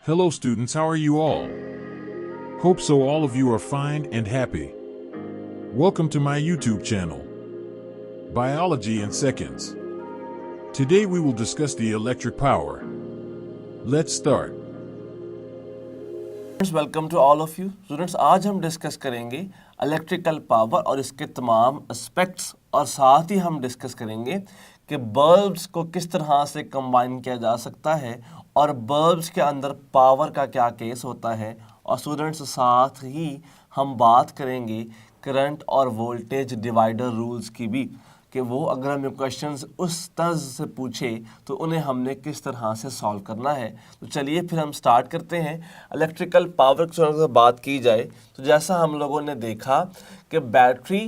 Hello students, how are you all? Hope so all of you are fine and happy. Welcome to my YouTube channel, Biology in Seconds. Today we will discuss the electric power. Let's start. Welcome to all of you students. आज हम discuss करेंगे electrical power और इसके तमाम aspects, और साथ ही हम discuss करेंगे कि बल्ब्स को किस तरह से कंबाइन किया जा सकता है और बल्ब्स के अंदर पावर का क्या केस होता है। और स्टूडेंट्स साथ ही हम बात करेंगे करंट और वोल्टेज डिवाइडर रूल्स की भी, कि वो अगर हमें क्वेश्चंस उस तर्ज से पूछे तो उन्हें हमने किस तरह से सॉल्व करना है। तो चलिए फिर हम स्टार्ट करते हैं। इलेक्ट्रिकल पावर की बात की जाए तो जैसा हम लोगों ने देखा कि बैटरी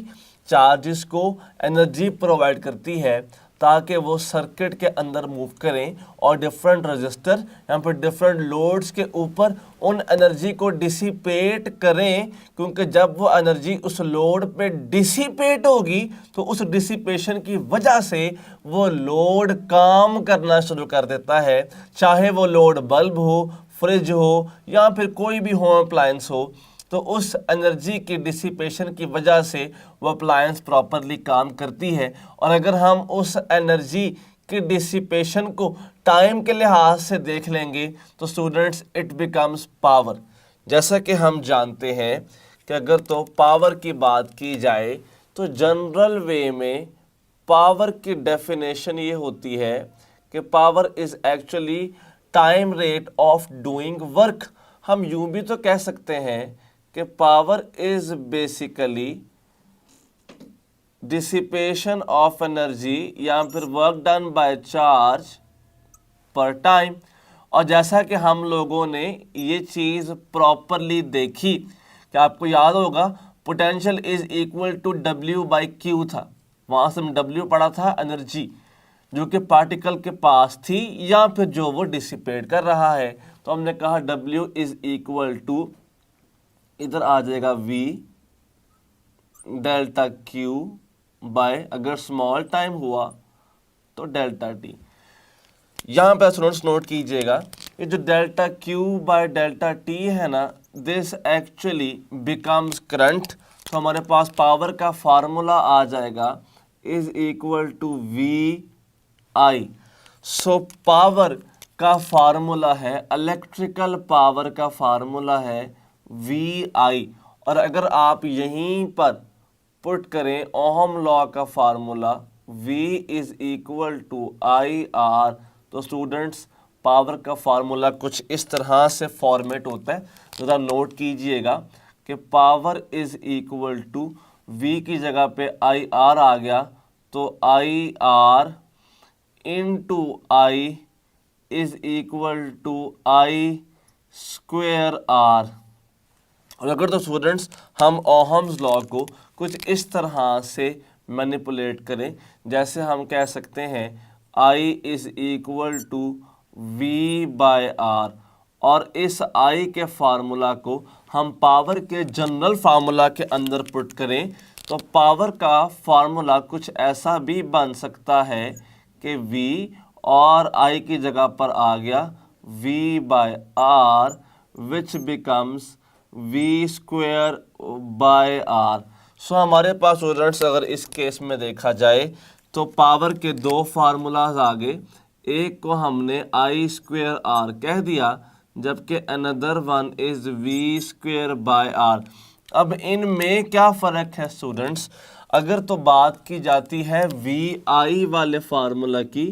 चार्जेस को एनर्जी प्रोवाइड करती है ताकि वो सर्किट के अंदर मूव करें और डिफरेंट रजिस्टर या फिर डिफरेंट लोड्स के ऊपर उन एनर्जी को डिसिपेट करें, क्योंकि जब वो एनर्जी उस लोड पे डिसिपेट होगी तो उस डिसिपेशन की वजह से वो लोड काम करना शुरू कर देता है, चाहे वो लोड बल्ब हो, फ्रिज हो या फिर कोई भी होम अप्लायंस हो। तो उस एनर्जी की डिसिपेशन की वजह से वो अप्लायंस प्रॉपरली काम करती है। और अगर हम उस एनर्जी की डिसिपेशन को टाइम के लिहाज से देख लेंगे तो स्टूडेंट्स इट बिकम्स पावर। जैसा कि हम जानते हैं कि अगर तो पावर की बात की जाए तो जनरल वे में पावर की डेफिनेशन ये होती है कि power is actually time rate of doing work. हम यूं भी तो कह सकते हैं कि power is basically dissipation of energy या फिर वर्क डन बाय चार्ज पर टाइम। और जैसा कि हम लोगों ने ये चीज़ प्रॉपरली देखी कि आपको याद होगा potential is equal to W by Q था, वहाँ से हम W पढ़ा था एनर्जी जो कि पार्टिकल के पास थी या फिर जो वो डिसिपेट कर रहा है। तो हमने कहा W इज इक्वल टू, इधर आ जाएगा V डेल्टा Q बाय, अगर स्मॉल टाइम हुआ तो डेल्टा T। यहाँ पे स्टूडेंट्स नोट कीजिएगा ये जो delta Q by delta T है ना, दिस एक्चुअली बिकम्स करंट। तो हमारे पास पावर का फार्मूला आ जाएगा is equal to VI। So power का फार्मूला है, इलेक्ट्रिकल पावर का फार्मूला है VI। और अगर आप यहीं पर पुट करें ओहम लॉ का formula V is equal to IR, तो स्टूडेंट्स पावर का फार्मूला कुछ इस तरह से फॉर्मेट होता है। ज़रा नोट कीजिएगा कि power is equal to V की जगह पे IR आ गया, तो IR into I is equal to I square R। और अगर तो स्टूडेंट्स हम ओहम्स लॉ को कुछ इस तरह से मैनिपुलेट करें, जैसे हम कह सकते हैं I is equal to V by R, और इस I के फार्मूला को हम पावर के जनरल फार्मूला के अंदर पुट करें तो पावर का फार्मूला कुछ ऐसा भी बन सकता है कि V और I की जगह पर आ गया V by R which becomes V square by R। So हमारे पास स्टूडेंट्स अगर इस केस में देखा जाए तो पावर के दो फार्मूलाज आ गए, एक को हमने I स्क्वेयर R कह दिया जबकि another one is V square by R। अब इनमें क्या फ़र्क है स्टूडेंट्स? अगर तो बात की जाती है VI वाले फार्मूला की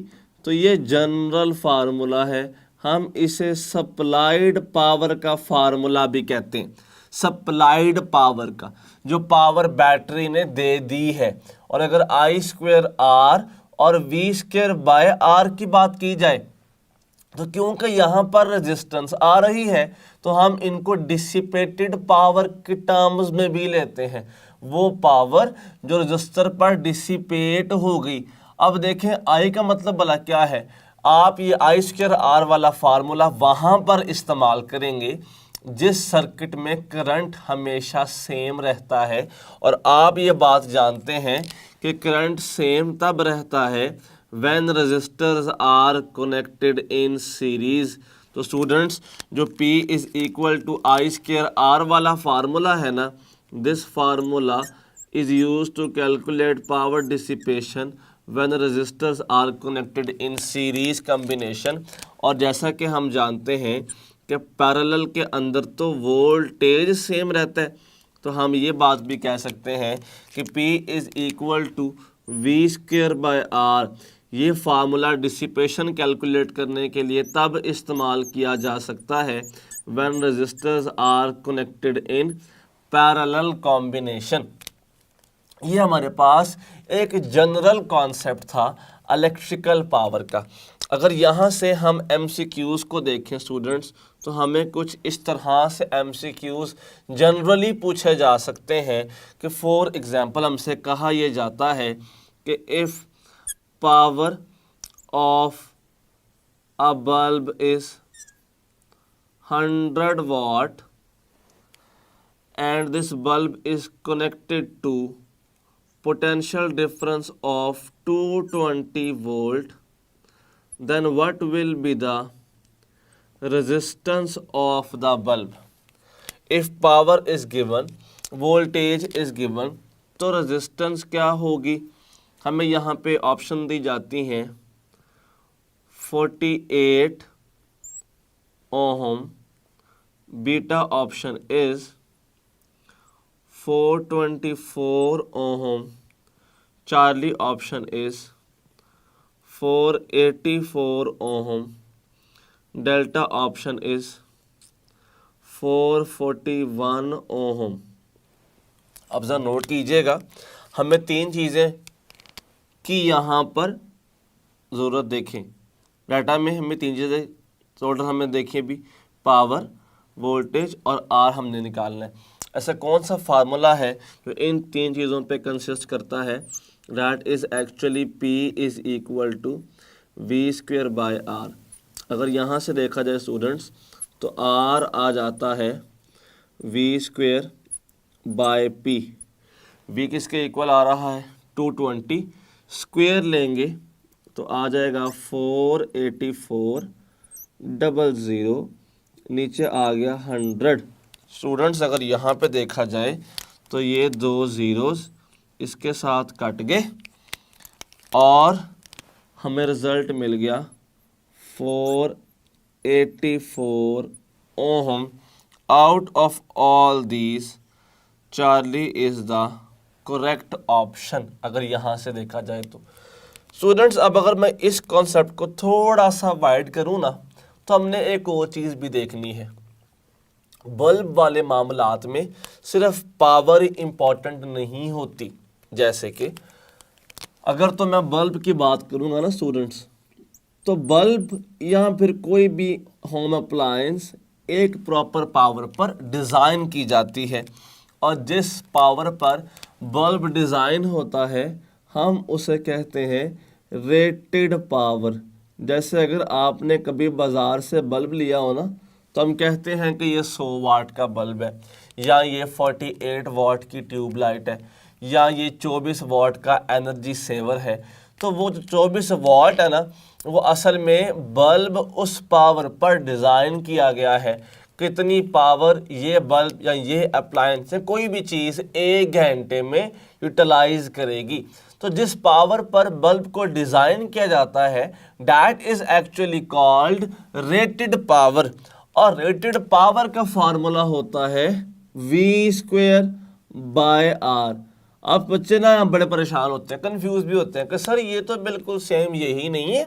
तो ये जनरल फार्मूला है, हम इसे सप्लाइड पावर का फार्मूला भी कहते हैं। सप्लाइड पावर का, जो पावर बैटरी ने दे दी है। और अगर I स्क्वेयर R और V स्क्वेयर बाय R की बात की जाए तो क्योंकि यहाँ पर रेजिस्टेंस आ रही है तो हम इनको डिसिपेटेड पावर के टर्म्स में भी लेते हैं, वो पावर जो रजिस्टर पर डिसिपेट हो गई। अब देखें I का मतलब भला क्या है, आप ये I स्क्वेयर R वाला फार्मूला वहाँ पर इस्तेमाल करेंगे जिस सर्किट में करंट हमेशा सेम रहता है। और आप ये बात जानते हैं कि करंट सेम तब रहता है when resistors are connected in series। तो स्टूडेंट्स जो P is equal to I square R वाला फार्मूला है ना, this formula is use to calculate power dissipation when resistors are connected in series combination. और जैसा कि हम जानते हैं कि पैरेलल के अंदर तो वोल्टेज सेम रहता है, तो हम ये बात भी कह सकते हैं कि P is equal to V square by R. ये फार्मूला डिसिपेशन कैलकुलेट करने के लिए तब इस्तेमाल किया जा सकता है when resistors are connected in parallel combination. ये हमारे पास एक जनरल कॉन्सेप्ट था इलेक्ट्रिकल पावर का। अगर यहाँ से हम MCQs को देखें स्टूडेंट्स, तो हमें कुछ इस तरह से MCQs जनरली पूछे जा सकते हैं कि फॉर एग्जांपल हमसे कहा यह जाता है कि if power of a bulb is 100 watt and this bulb is connected to potential difference of 220 volt, then what will be the resistance of the bulb? If power is given, voltage is given, तो resistance क्या होगी? हमें यहाँ पे option दी जाती हैं 48 ohm, beta option is 424 ohm, Charlie option is 484 ohm, delta option is 441 ohm. अब जरा नोट कीजिएगा, हमें तीन चीज़ें की यहाँ पर ज़रूरत देखें। डाटा में हमें तीन चीज़ें टोटल हमें देखें भी, पावर, वोल्टेज और आर हमने निकालना है। ऐसा कौन सा फार्मूला है जो इन तीन चीज़ों पे कंसिस्ट करता है? That is actually P is equal to V square by R. अगर यहाँ से देखा जाए स्टूडेंट्स, तो R आ जाता है V square by P। V किसके इक्वल आ रहा है? 220। स्क्वेयर लेंगे तो आ जाएगा 484 00, नीचे आ गया 100। स्टूडेंट्स अगर यहाँ पे देखा जाए तो ये दो ज़ीरोज़ इसके साथ कट गए और हमें रिज़ल्ट मिल गया 484 ohm. Out of all these Charlie is the correct option, अगर यहाँ से देखा जाए तो। स्टूडेंट्स अब अगर मैं इस कॉन्सेप्ट को थोड़ा सा वाइड करूँ ना, तो हमने एक और चीज़ भी देखनी है। बल्ब वाले मामलात में सिर्फ पावर इम्पॉर्टेंट नहीं होती। जैसे कि अगर तो मैं बल्ब की बात करूँगा ना स्टूडेंट्स, तो बल्ब या फिर कोई भी होम अप्लायंस एक प्रॉपर पावर पर डिज़ाइन की जाती है, और जिस पावर पर बल्ब डिज़ाइन होता है हम उसे कहते हैं रेटेड पावर। जैसे अगर आपने कभी बाज़ार से बल्ब लिया हो ना, तो हम कहते हैं कि ये 100 वाट का बल्ब है, या ये 48 वाट की ट्यूबलाइट है, या ये 24 वाट का एनर्जी सेवर है। तो वो जो 24 वाट है ना, वो असल में बल्ब उस पावर पर डिज़ाइन किया गया है। कितनी पावर ये बल्ब या ये अप्लायंस है, कोई भी चीज़ 1 घंटे में यूटिलाइज करेगी। तो जिस पावर पर बल्ब को डिज़ाइन किया जाता है, that is actually called rated power. और रेटेड पावर का फार्मूला होता है वी स्क्वेयर बाय आर। अब बच्चे ना बड़े परेशान होते हैं, कंफ्यूज भी होते हैं कि सर ये तो बिल्कुल सेम यही नहीं है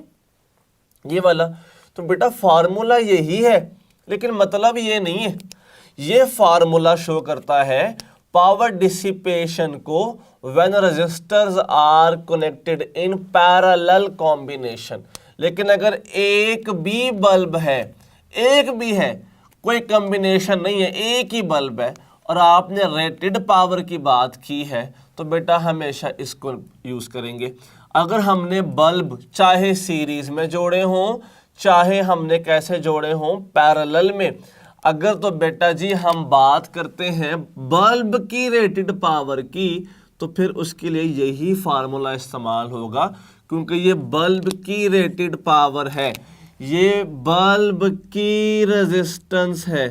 ये वाला। तो बेटा फार्मूला यही है, लेकिन मतलब ये नहीं है। ये फार्मूला शो करता है पावर डिसिपेशन को when resistors are connected in parallel combination. लेकिन अगर एक भी बल्ब है, एक भी है, कोई कॉम्बिनेशन नहीं है, एक ही बल्ब है, और आपने रेटेड पावर की बात की है, तो बेटा हमेशा इसको यूज़ करेंगे। अगर हमने बल्ब चाहे सीरीज में जोड़े हों, चाहे हमने कैसे जोड़े हों पैरेलल में, अगर तो बेटा जी हम बात करते हैं बल्ब की रेटेड पावर की, तो फिर उसके लिए यही फार्मूला इस्तेमाल होगा, क्योंकि ये बल्ब की रेटेड पावर है। ये बल्ब की रेजिस्टेंस है,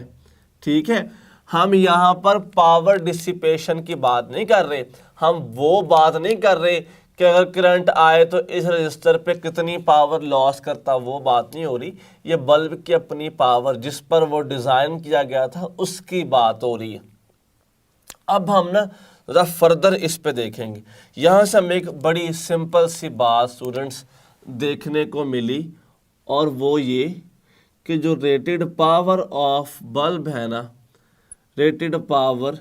ठीक है। हम यहाँ पर पावर डिसिपेशन की बात नहीं कर रहे, हम वो बात नहीं कर रहे कि अगर करंट आए तो इस रजिस्टर पे कितनी पावर लॉस करता, वो बात नहीं हो रही। ये बल्ब की अपनी पावर जिस पर वो डिज़ाइन किया गया था उसकी बात हो रही है। अब हम ना ज़रा फर्दर इस पे देखेंगे। यहाँ से हमें एक बड़ी सिंपल सी बात स्टूडेंट्स देखने को मिली, और वो ये कि जो रेटेड पावर ऑफ बल्ब है ना, रेटेड पावर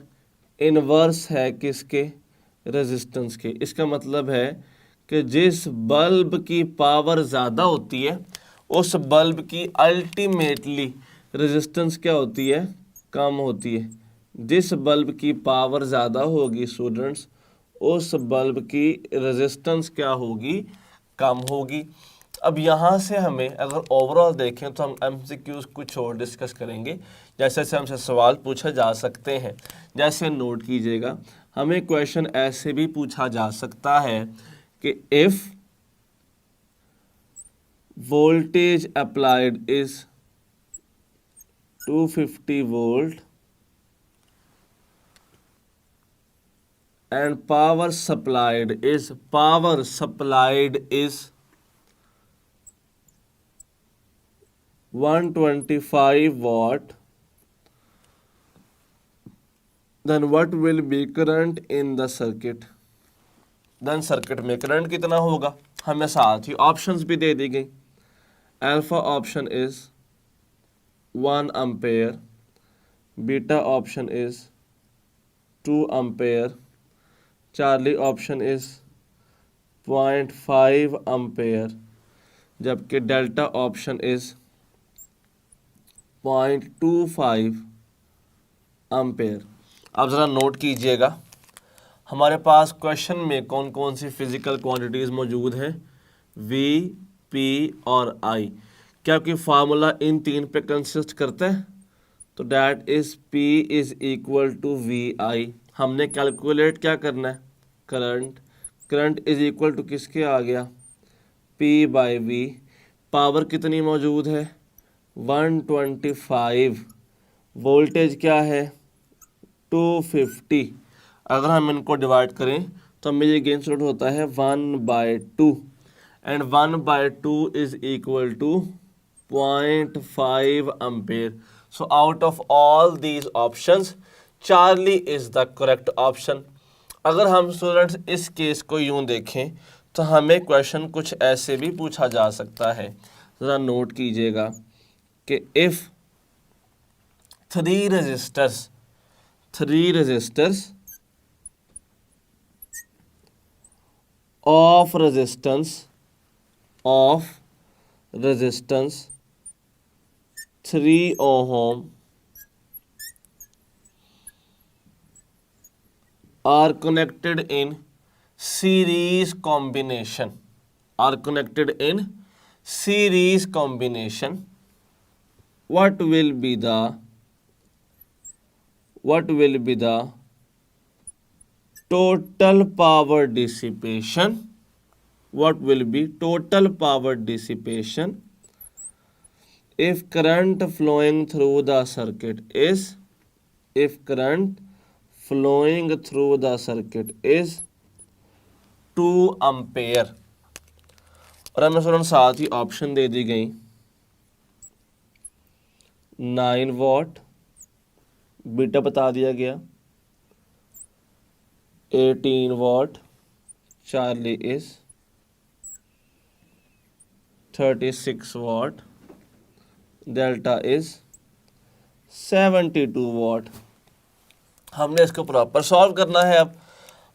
इनवर्स है किसके, रेजिस्टेंस के। इसका मतलब है कि जिस बल्ब की पावर ज़्यादा होती है उस बल्ब की अल्टीमेटली रेजिस्टेंस क्या होती है, कम होती है। जिस बल्ब की पावर ज़्यादा होगी स्टूडेंट्स, उस बल्ब की रेजिस्टेंस क्या होगी, कम होगी। अब यहाँ से हमें अगर ओवरऑल देखें तो हम एमसीक्यूज कुछ और डिस्कस करेंगे, जैसे से हमसे सवाल पूछा जा सकते हैं। जैसे नोट कीजिएगा, हमें क्वेश्चन ऐसे भी पूछा जा सकता है कि if voltage applied is 250 volt and power supplied is 125 watt, then what will be current in the circuit? then circuit में करंट कितना होगा। हमें साथ ही ऑप्शंस भी दे दी गई। Alpha option is 1 ampere, beta option is 2 ampere, Charlie option is 0.5 ampere, जबकि delta option is 0.25 ampere. अब ज़रा नोट कीजिएगा, हमारे पास क्वेश्चन में कौन कौन सी फिजिकल क्वांटिटीज़ मौजूद हैं, वी, पी और आई। क्या कोई फार्मूला इन तीन पे कंसिस्ट करता है, तो that is P is equal to V I. हमने कैलकुलेट क्या करना है, current. Current is equal to किसके आ गया, पी बाई वी। पावर कितनी मौजूद है, 125। वोल्टेज क्या है, 250। अगर हम इनको डिवाइड करें तो हमें ये गेन सॉल्व होता है 1/2, and 1/2 is equal to 0.5 ampere. So out of all these options Charlie is the correct option. अगर हम स्टूडेंट्स इस केस को यूं देखें तो हमें क्वेश्चन कुछ ऐसे भी पूछा जा सकता है। ज़रा नोट कीजिएगा कि if three resistors of resistance 3 ohm are connected in series combination, what will be the total power dissipation, if current flowing through the circuit is 2 ampere. और हमें स्टूडेंट साथ ही ऑप्शन दे दी गई 9 वॉट, बीटा बता दिया गया 18 what, Charlie is 36 what, delta is 72 what. हमने इसको प्रॉपर सॉल्व करना है। अब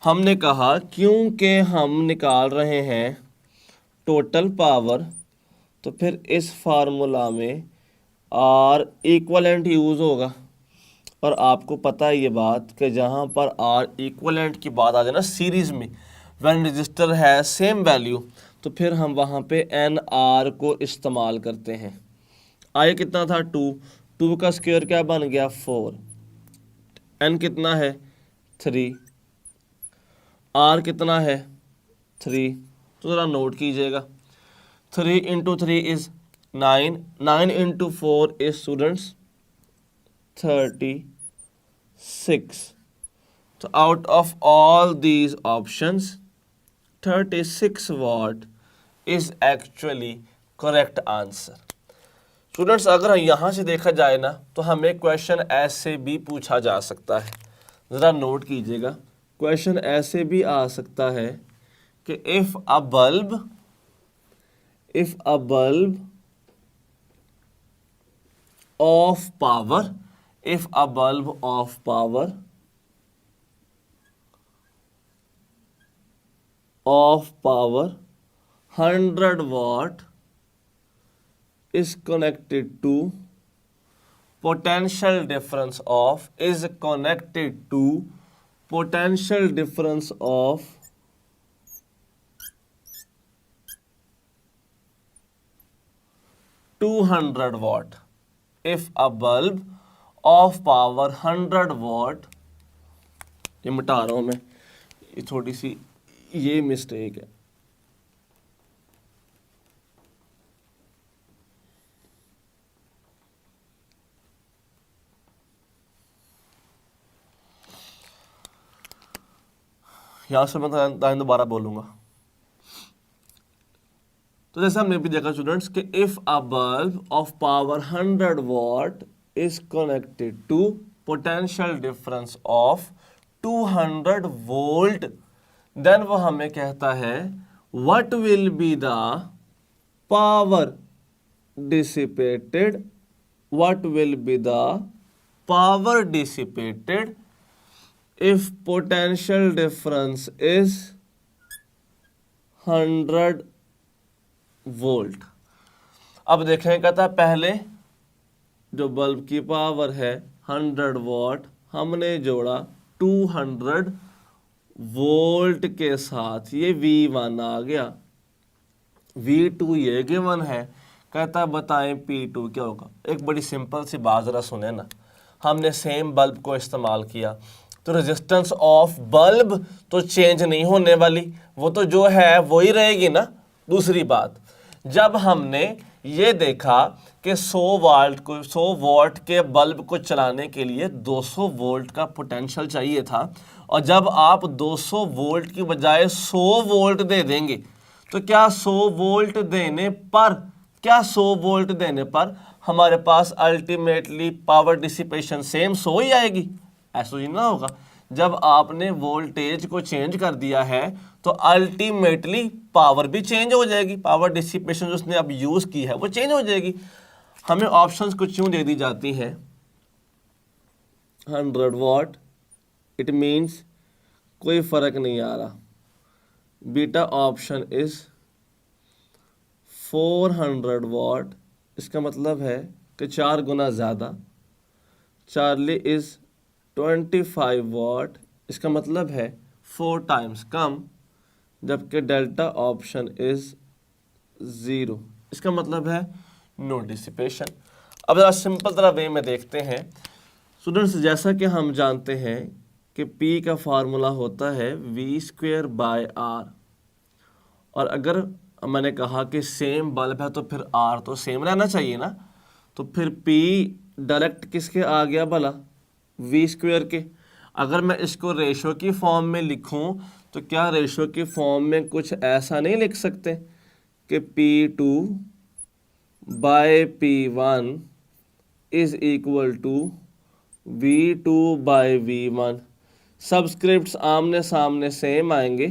हमने कहा क्योंकि हम निकाल रहे हैं टोटल पावर, तो फिर इस फार्मूला में आर इक्वलेंट यूज़ होगा। और आपको पता है ये बात कि जहाँ पर आर इक्वलेंट की बात आ जाए ना सीरीज़ में, व्हेन रजिस्टर है सेम वैल्यू, तो फिर हम वहाँ पे एन आर को इस्तेमाल करते हैं। आई कितना था 2 का स्क्वायर क्या बन गया 4, एन कितना है 3, आर कितना है 3। तो ज़रा नोट कीजिएगा 3 × 3 is 9 into 4 is students 36. So out of all these options 36 watt is actually correct answer. Students अगर यहाँ से देखा जाए ना तो हमें क्वेश्चन ऐसे भी पूछा जा सकता है, ज़रा नोट कीजिएगा। क्वेश्चन ऐसे भी आ सकता है कि if a bulb of power 100 watt is connected to potential difference of 200 watt. If a bulb of power 100 watt, ये मिटा रहा हूं मैं, ये थोड़ी सी ये मिस्टेक है। यहां से मैं दोबारा बोलूंगा। तो जैसे हमने भी देखा स्टूडेंट्स कि if a bulb of power 100 watt is connected to potential difference of 200 volt, then वो हमें कहता है what will be the power dissipated if potential difference is 100 volt. अब देखें, कहता है पहले जो बल्ब की पावर है 100 वॉट हमने जोड़ा 200 वोल्ट के साथ, ये V1 आ गया, V2 ये गिवन है। कहता बताएं P2 क्या होगा। एक बड़ी सिंपल सी बात ज़रा सुने ना, हमने सेम बल्ब को इस्तेमाल किया तो रेजिस्टेंस ऑफ बल्ब तो चेंज नहीं होने वाली, वो तो जो है वही रहेगी ना। दूसरी बात, जब हमने ये देखा कि 100 वॉट के बल्ब को चलाने के लिए 200 वोल्ट का पोटेंशियल चाहिए था, और जब आप 200 वोल्ट की बजाय 100 वोल्ट दे देंगे तो क्या 100 वोल्ट देने पर हमारे पास अल्टीमेटली पावर डिसिपेशन सेम 100 ही आएगी? ऐसा ही ना होगा। जब आपने वोल्टेज को चेंज कर दिया है तो अल्टीमेटली पावर भी चेंज हो जाएगी, पावर डिसिपेशन जो उसने अब यूज की है वो चेंज हो जाएगी। हमें ऑप्शंस कुछ यूं दे दी जाती हैं 100 वॉट, इट मींस कोई फर्क नहीं आ रहा। बीटा ऑप्शन इज 400 वॉट, इसका मतलब है कि 4 गुना ज़्यादा। चार्ली इज 25 वॉट, इसका मतलब है 4 टाइम्स कम, जबकि डेल्टा ऑप्शन इज 0, इसका मतलब है नो डिसिपेशन। अब जरा सिंपल तरह वे में देखते हैं स्टूडेंट्स। जैसा कि हम जानते हैं कि P का फार्मूला होता है V²/R, और अगर मैंने कहा कि सेम बल्ब है तो फिर R तो सेम रहना चाहिए ना, तो फिर P डायरेक्ट किसके आ गया भला? V² के। अगर मैं इसको रेशो की फॉर्म में लिखूं तो क्या रेशो की फॉर्म में कुछ ऐसा नहीं लिख सकते कि P2/P1 is equal to V2/V1? Subscripts आमने सामने सेम आएंगे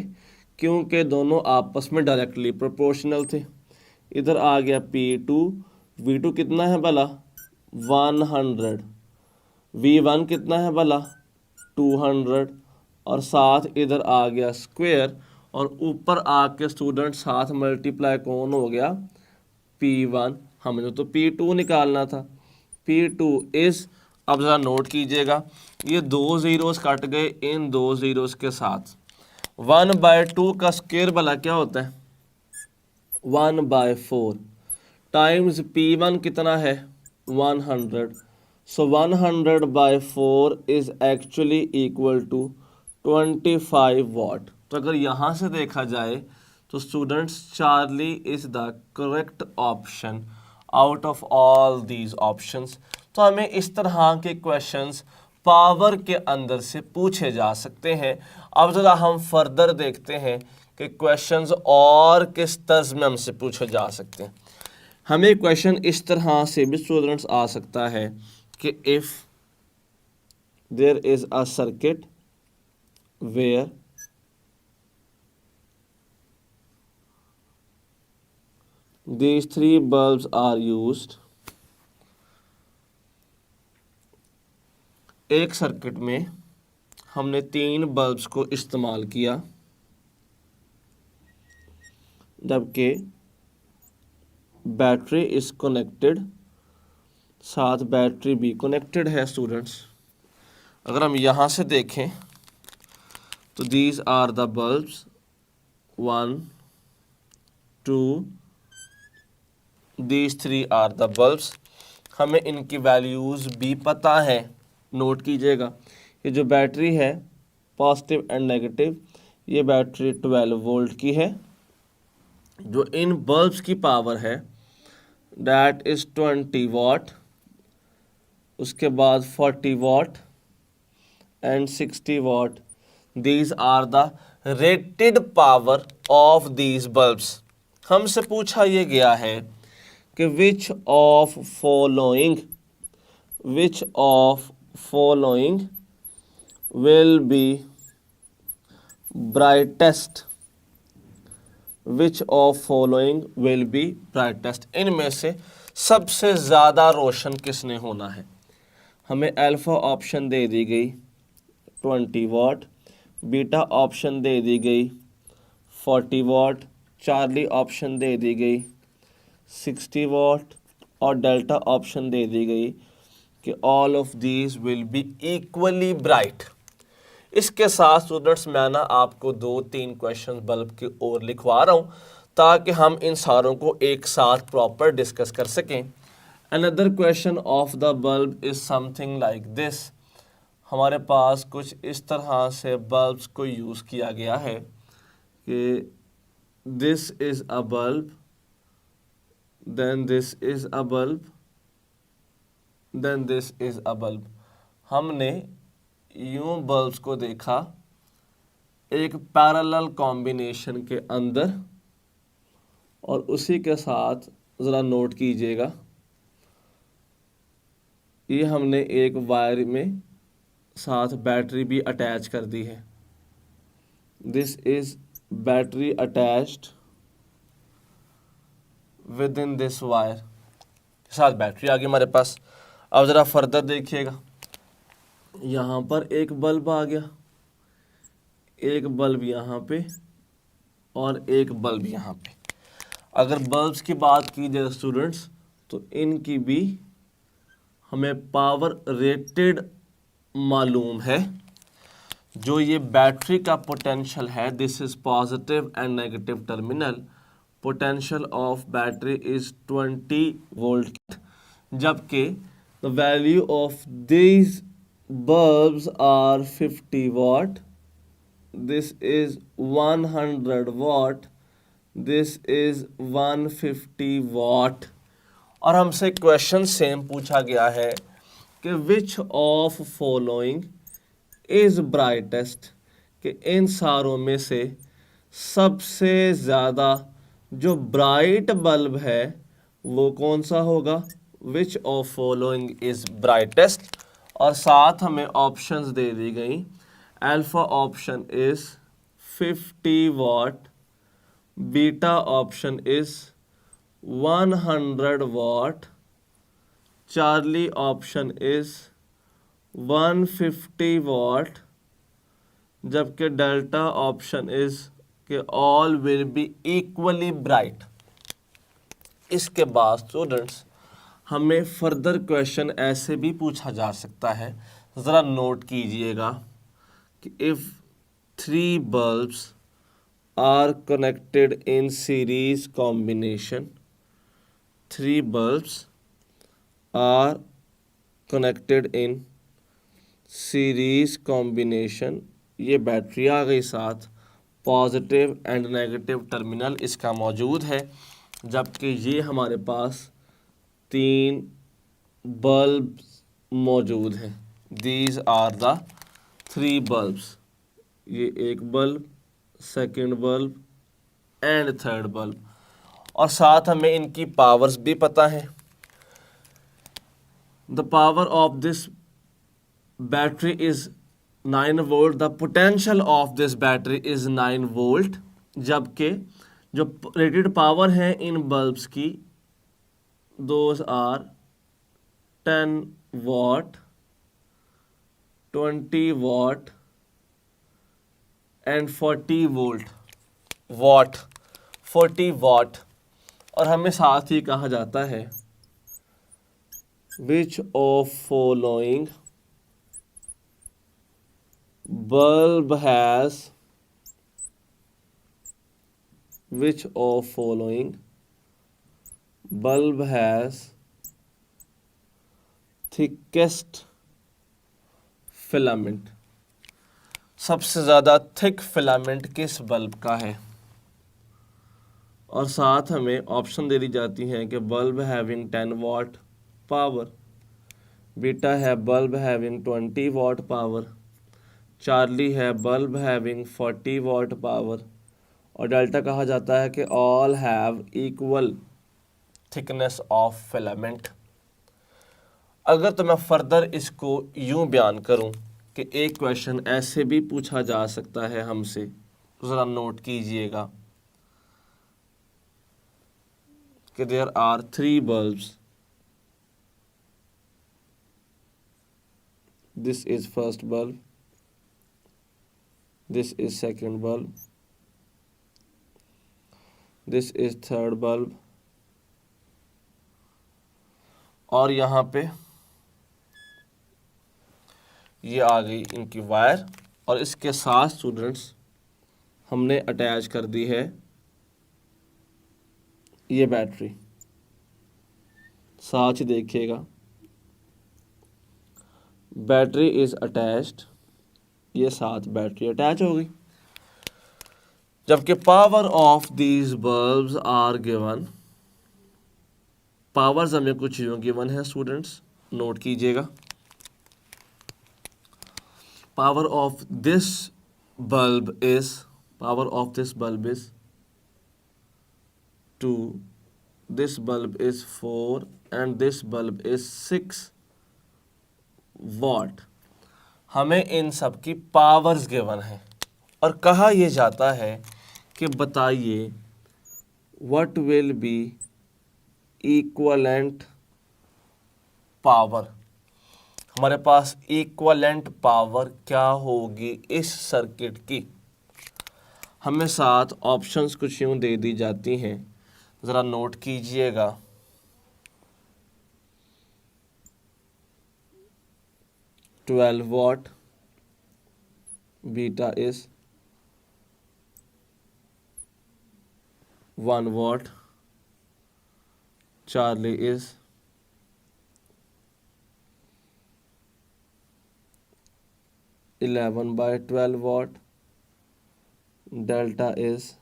क्योंकि दोनों आपस में डायरेक्टली प्रोपोर्शनल थे। इधर आ गया P2, V2 कितना है भला? 100, V1 कितना है भला? 200, और साथ इधर आ गया स्क्वायर, और ऊपर आके स्टूडेंट साथ मल्टीप्लाई कौन हो गया? P1। हमें तो P2 निकालना था। P2 इज, अब ज़रा नोट कीजिएगा, ये 2 ज़ीरोस कट गए इन 2 ज़ीरोस के साथ। 1/2 का स्क्वायर भला क्या होता है? 1/4 टाइम्स P1 कितना है? 100। So 100/4 is actually equal to 25 watt. तो अगर यहाँ से देखा जाए तो students Charlie is the correct option out of all these options. तो हमें इस तरह के क्वेश्चंस पावर के अंदर से पूछे जा सकते हैं। अब ज़रा हम फर्दर देखते हैं कि क्वेश्चंस और किस तर्ज में हमसे पूछे जा सकते हैं। हमें क्वेश्चन इस तरह से भी स्टूडेंट्स आ सकता है कि if there is a circuit where these three bulbs are used, एक सर्किट में हमने 3 बल्ब्स को इस्तेमाल किया, जबकि बैटरी इज कनेक्टेड, साथ बैटरी भी कनेक्टेड है स्टूडेंट्स। अगर हम यहाँ से देखें तो these are the bulbs 1 2 these 3 are the bulbs. हमें इनकी वैल्यूज़ भी पता है। नोट कीजिएगा कि जो बैटरी है पॉजिटिव एंड नेगेटिव, ये बैटरी 12 वोल्ट की है। जो इन बल्ब्स की पावर है दैट इज़ 20 वाट, उसके बाद 40 watt and 60 watt. These are the rated power of these bulbs. हमसे पूछा ये गया है कि which of following will be brightest, which of following will be brightest, इनमें से सबसे ज़्यादा रोशन किसने होना है। हमें अल्फ़ा ऑप्शन दे दी गई 20 वाट, बीटा ऑप्शन दे दी गई 40 वाट, चार्ली ऑप्शन दे दी गई 60 वाट और डेल्टा ऑप्शन दे दी गई कि all of these will be equally bright. इसके साथ स्टूडेंट्स मैं ना आपको 2-3 क्वेश्चन बल्ब की ओर लिखवा रहा हूँ ताकि हम इन सारों को एक साथ प्रॉपर डिस्कस कर सकें। Another question of the bulb is something like this. हमारे पास कुछ इस तरह से बल्ब्स को यूज़ किया गया है कि this is a bulb, then this is a bulb, then this is a bulb। हमने यूं बल्ब्स को देखा एक पैरेलल कॉम्बिनेशन के अंदर, और उसी के साथ ज़रा नोट कीजिएगा ये हमने एक वायर में साथ बैटरी भी अटैच कर दी है। This is battery attached with in this wire, साथ बैटरी आ गई हमारे पास। अब ज़रा फर्दर देखिएगा, यहाँ पर एक बल्ब आ गया, एक बल्ब यहाँ पे और एक बल्ब यहाँ पे। अगर बल्ब्स की बात की जाए स्टूडेंट्स तो इनकी भी हमें पावर रेटेड मालूम है। जो ये बैटरी का पोटेंशियल है, this is positive and negative terminal, potential of battery is 20 volt, जबकि the value of these bulbs are 50 watt, this is 100 watt, this is 150 watt। और हमसे क्वेश्चन सेम पूछा गया है कि which of following is brightest, कि इन सारों में से सबसे ज़्यादा जो ब्राइट बल्ब है वो कौन सा होगा, which of following is brightest. और साथ हमें ऑप्शंस दे दी गई, alpha option is 50 watt, beta option is 100 watt, Charlie option is 150 watt, जबकि डेल्टा ऑप्शन इज कि all will be equally bright. इसके बाद स्टूडेंट्स हमें फर्दर क्वेश्चन ऐसे भी पूछा जा सकता है, ज़रा नोट कीजिएगा कि if 3 bulbs are connected in series combination, 3 bulbs are connected in series combination, ये बैटरी आ गई साथ, पॉजिटिव एंड नेगेटिव टर्मिनल इसका मौजूद है, जबकि ये हमारे पास 3 बल्ब मौजूद हैं। These are the 3 bulbs. ये एक bulb, second bulb and third bulb. और साथ हमें इनकी पावर्स भी पता है। The power of this battery is 9 volt, the potential of this battery is 9 volt. जबकि जो रेटेड पावर है इन बल्ब्स की, those are 10 watt, 20 watt and 40 volt, watt 40 watt. और हमें साथ ही कहा जाता है which of following bulb has which of following bulb has thickest filament। सबसे ज़्यादा थिक फिलामेंट किस बल्ब का है। और साथ हमें ऑप्शन दे दी जाती हैं कि bulb having 10 watt power, beta है bulb having 20 watt power, Charlie है बल्ब हैविंग 40 वाट पावर, और डेल्टा कहा जाता है कि all have equal thickness of filament. अगर तो मैं फर्दर इसको यूं बयान करूं कि एक क्वेश्चन ऐसे भी पूछा जा सकता है हमसे, ज़रा नोट कीजिएगा कि there are 3 bulbs, this is first bulb, this is second bulb, this is third bulb, और यहाँ पे ये आ गई इनकी वायर, और इसके साथ स्टूडेंट्स हमने अटैच कर दी है ये बैटरी। साथ ही देखिएगा, बैटरी इज अटैच्ड, ये साथ बैटरी अटैच हो गई। जबकि power of these bulbs are given, powers हमें कुछ यूं गिवन है स्टूडेंट्स, नोट कीजिएगा। Power of this bulb is, power of this bulb is 2, this bulb is 4 and this bulb is 6 watt। हमें इन सब की पावर्स गिवन है और कहा यह जाता है कि बताइए what will be equivalent power. हमारे पास इक्वलेंट पावर क्या होगी इस सर्किट की। हमें साथ ऑप्शंस कुछ यूं दे दी जाती हैं, ज़रा नोट कीजिएगा। Twelve watt, beta is 1 watt, Charlie is 11/12 watt, delta is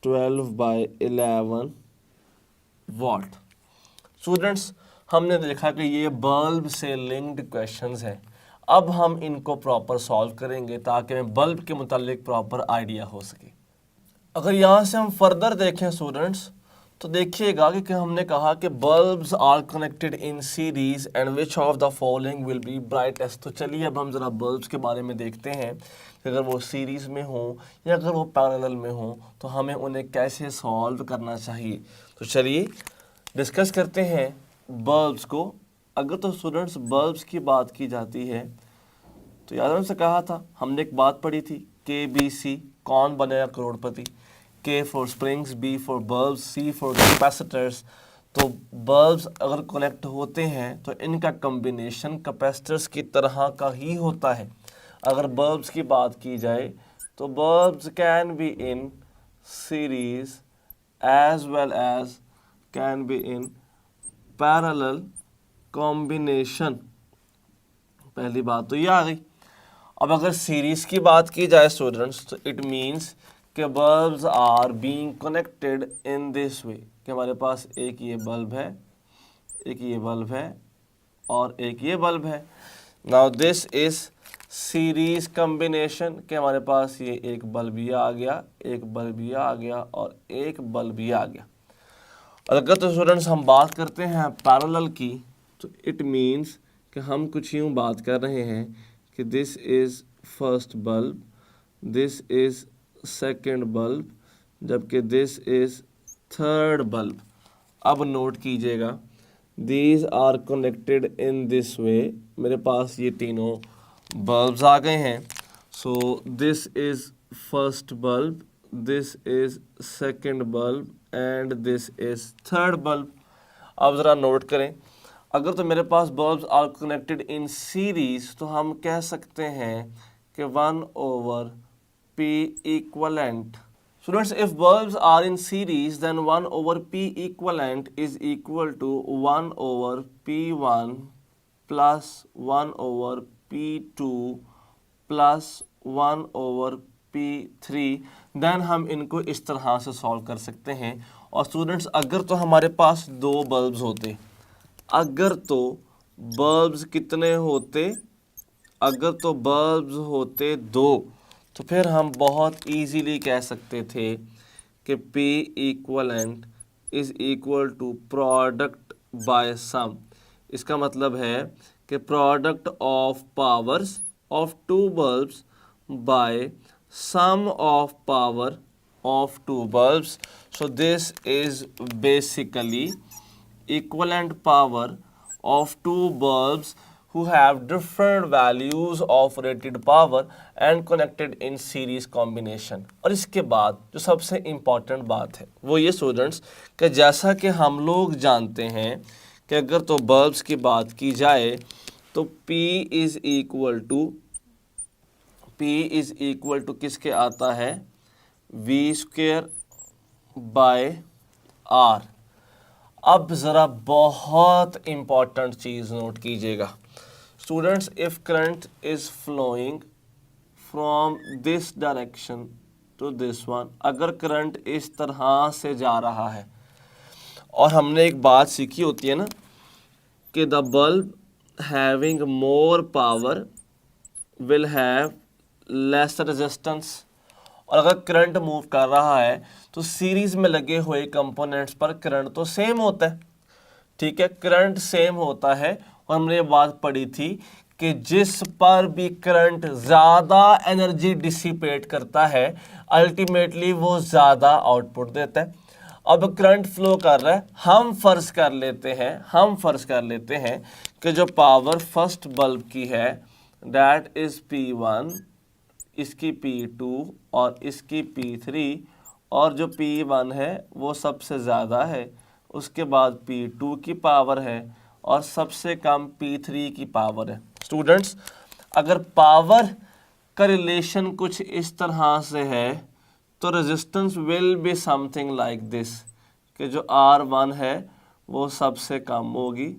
12/11 watt. Students, हमने देखा कि ये बल्ब से लिंक्ड क्वेश्चंस हैं। अब हम इनको प्रॉपर सॉल्व करेंगे ताकि हमें बल्ब के मुतालिक प्रॉपर आइडिया हो सके। अगर यहाँ से हम फर्दर देखें स्टूडेंट्स, तो देखिएगा कि हमने कहा कि bulbs are connected in series and which of the following will be brightest. तो चलिए अब हम ज़रा बल्ब्स के बारे में देखते हैं कि अगर वो सीरीज़ में हो या अगर वो पैरेलल में हो तो हमें उन्हें कैसे सॉल्व करना चाहिए। तो चलिए डिस्कस करते हैं बल्ब्स को। अगर तो स्टूडेंट्स बल्ब्स की बात की जाती है तो याद हमसे कहा था, हमने एक बात पढ़ी थी KBC, कौन बनेगा करोड़पति। K for springs, B for bulbs, C for capacitors. तो बल्ब्स अगर कनेक्ट होते हैं तो इनका कम्बिनेशन कैपेसिटर्स की तरह का ही होता है। अगर बल्ब्स की बात की जाए तो bulbs can be in series as well as can be in parallel combination. पहली बात तो ये आ गई। अब अगर सीरीज की बात की जाए स्टूडेंट्स तो इट मीन्स कि bulbs are being connected in this way, कि हमारे पास एक ये बल्ब है, एक ये बल्ब है और एक ये बल्ब है। Now this is series combination, कि हमारे पास ये एक बल्ब ये आ गया, एक बल्ब ये आ गया और एक बल्ब ये आ गया। और अगर तो स्टूडेंट्स हम बात करते हैं पैरेलल की, तो इट मीन्स कि हम कुछ यूँ बात कर रहे हैं कि this is first bulb, this is second bulb, जबकि दिस इज़ थर्ड बल्ब। अब नोट कीजिएगा, these are connected in this way, मेरे पास ये तीनों बल्ब्स आ गए हैं। So this is first bulb, this is second bulb and this is third bulb. अब ज़रा नोट करें, अगर तो मेरे पास bulbs are connected in series, तो हम कह सकते हैं कि 1/p equivalent. Students, if bulbs are in series, then 1/p equivalent is equal to 1/p1 plus 1/p2 plus 1/p3। Then हम इनको इस तरह से सॉल्व कर सकते हैं। और स्टूडेंट्स, अगर तो हमारे पास दो बल्ब्स होते, अगर तो बल्ब्स कितने होते, अगर तो बल्ब्स होते दो, तो फिर हम बहुत इजीली कह सकते थे कि P equivalent is equal to product by sum. इसका मतलब है कि product of powers of two bulbs by sum of power of two bulbs. So this is basically equivalent power of two bulbs who have different values of rated power and connected in series combination। और इसके बाद जो सबसे important बात है वो ये students, कि जैसा कि हम लोग जानते हैं कि अगर तो बल्ब्स की बात की जाए तो P इज़ इक्वल टू किसके आता है, V² बाय R। अब ज़रा बहुत इम्पॉर्टेंट चीज़ नोट कीजिएगा students, if current is flowing from this direction to this one, अगर करंट इस तरह से जा रहा है, और हमने एक बात सीखी होती है ना कि the bulb having more power will have less resistance. और अगर करंट मूव कर रहा है तो सीरीज़ में लगे हुए कंपोनेंट्स पर करंट तो सेम होता है, ठीक है, करंट सेम होता है। और हमने ये बात पढ़ी थी कि जिस पर भी करंट ज़्यादा एनर्जी डिसिपेट करता है, अल्टीमेटली वो ज़्यादा आउटपुट देता है। अब करंट फ्लो कर रहा है, हम फर्ज कर लेते हैं कि जो पावर फर्स्ट बल्ब की है दैट इज़ P1, इसकी P2 और इसकी P3, और जो P1 है वो सबसे ज़्यादा है, उसके बाद P2 की पावर है और सबसे कम P3 की पावर है। स्टूडेंट्स, अगर पावर का रिलेशन कुछ इस तरह से है तो resistance will be something like this, कि जो R1 है वो सबसे कम होगी,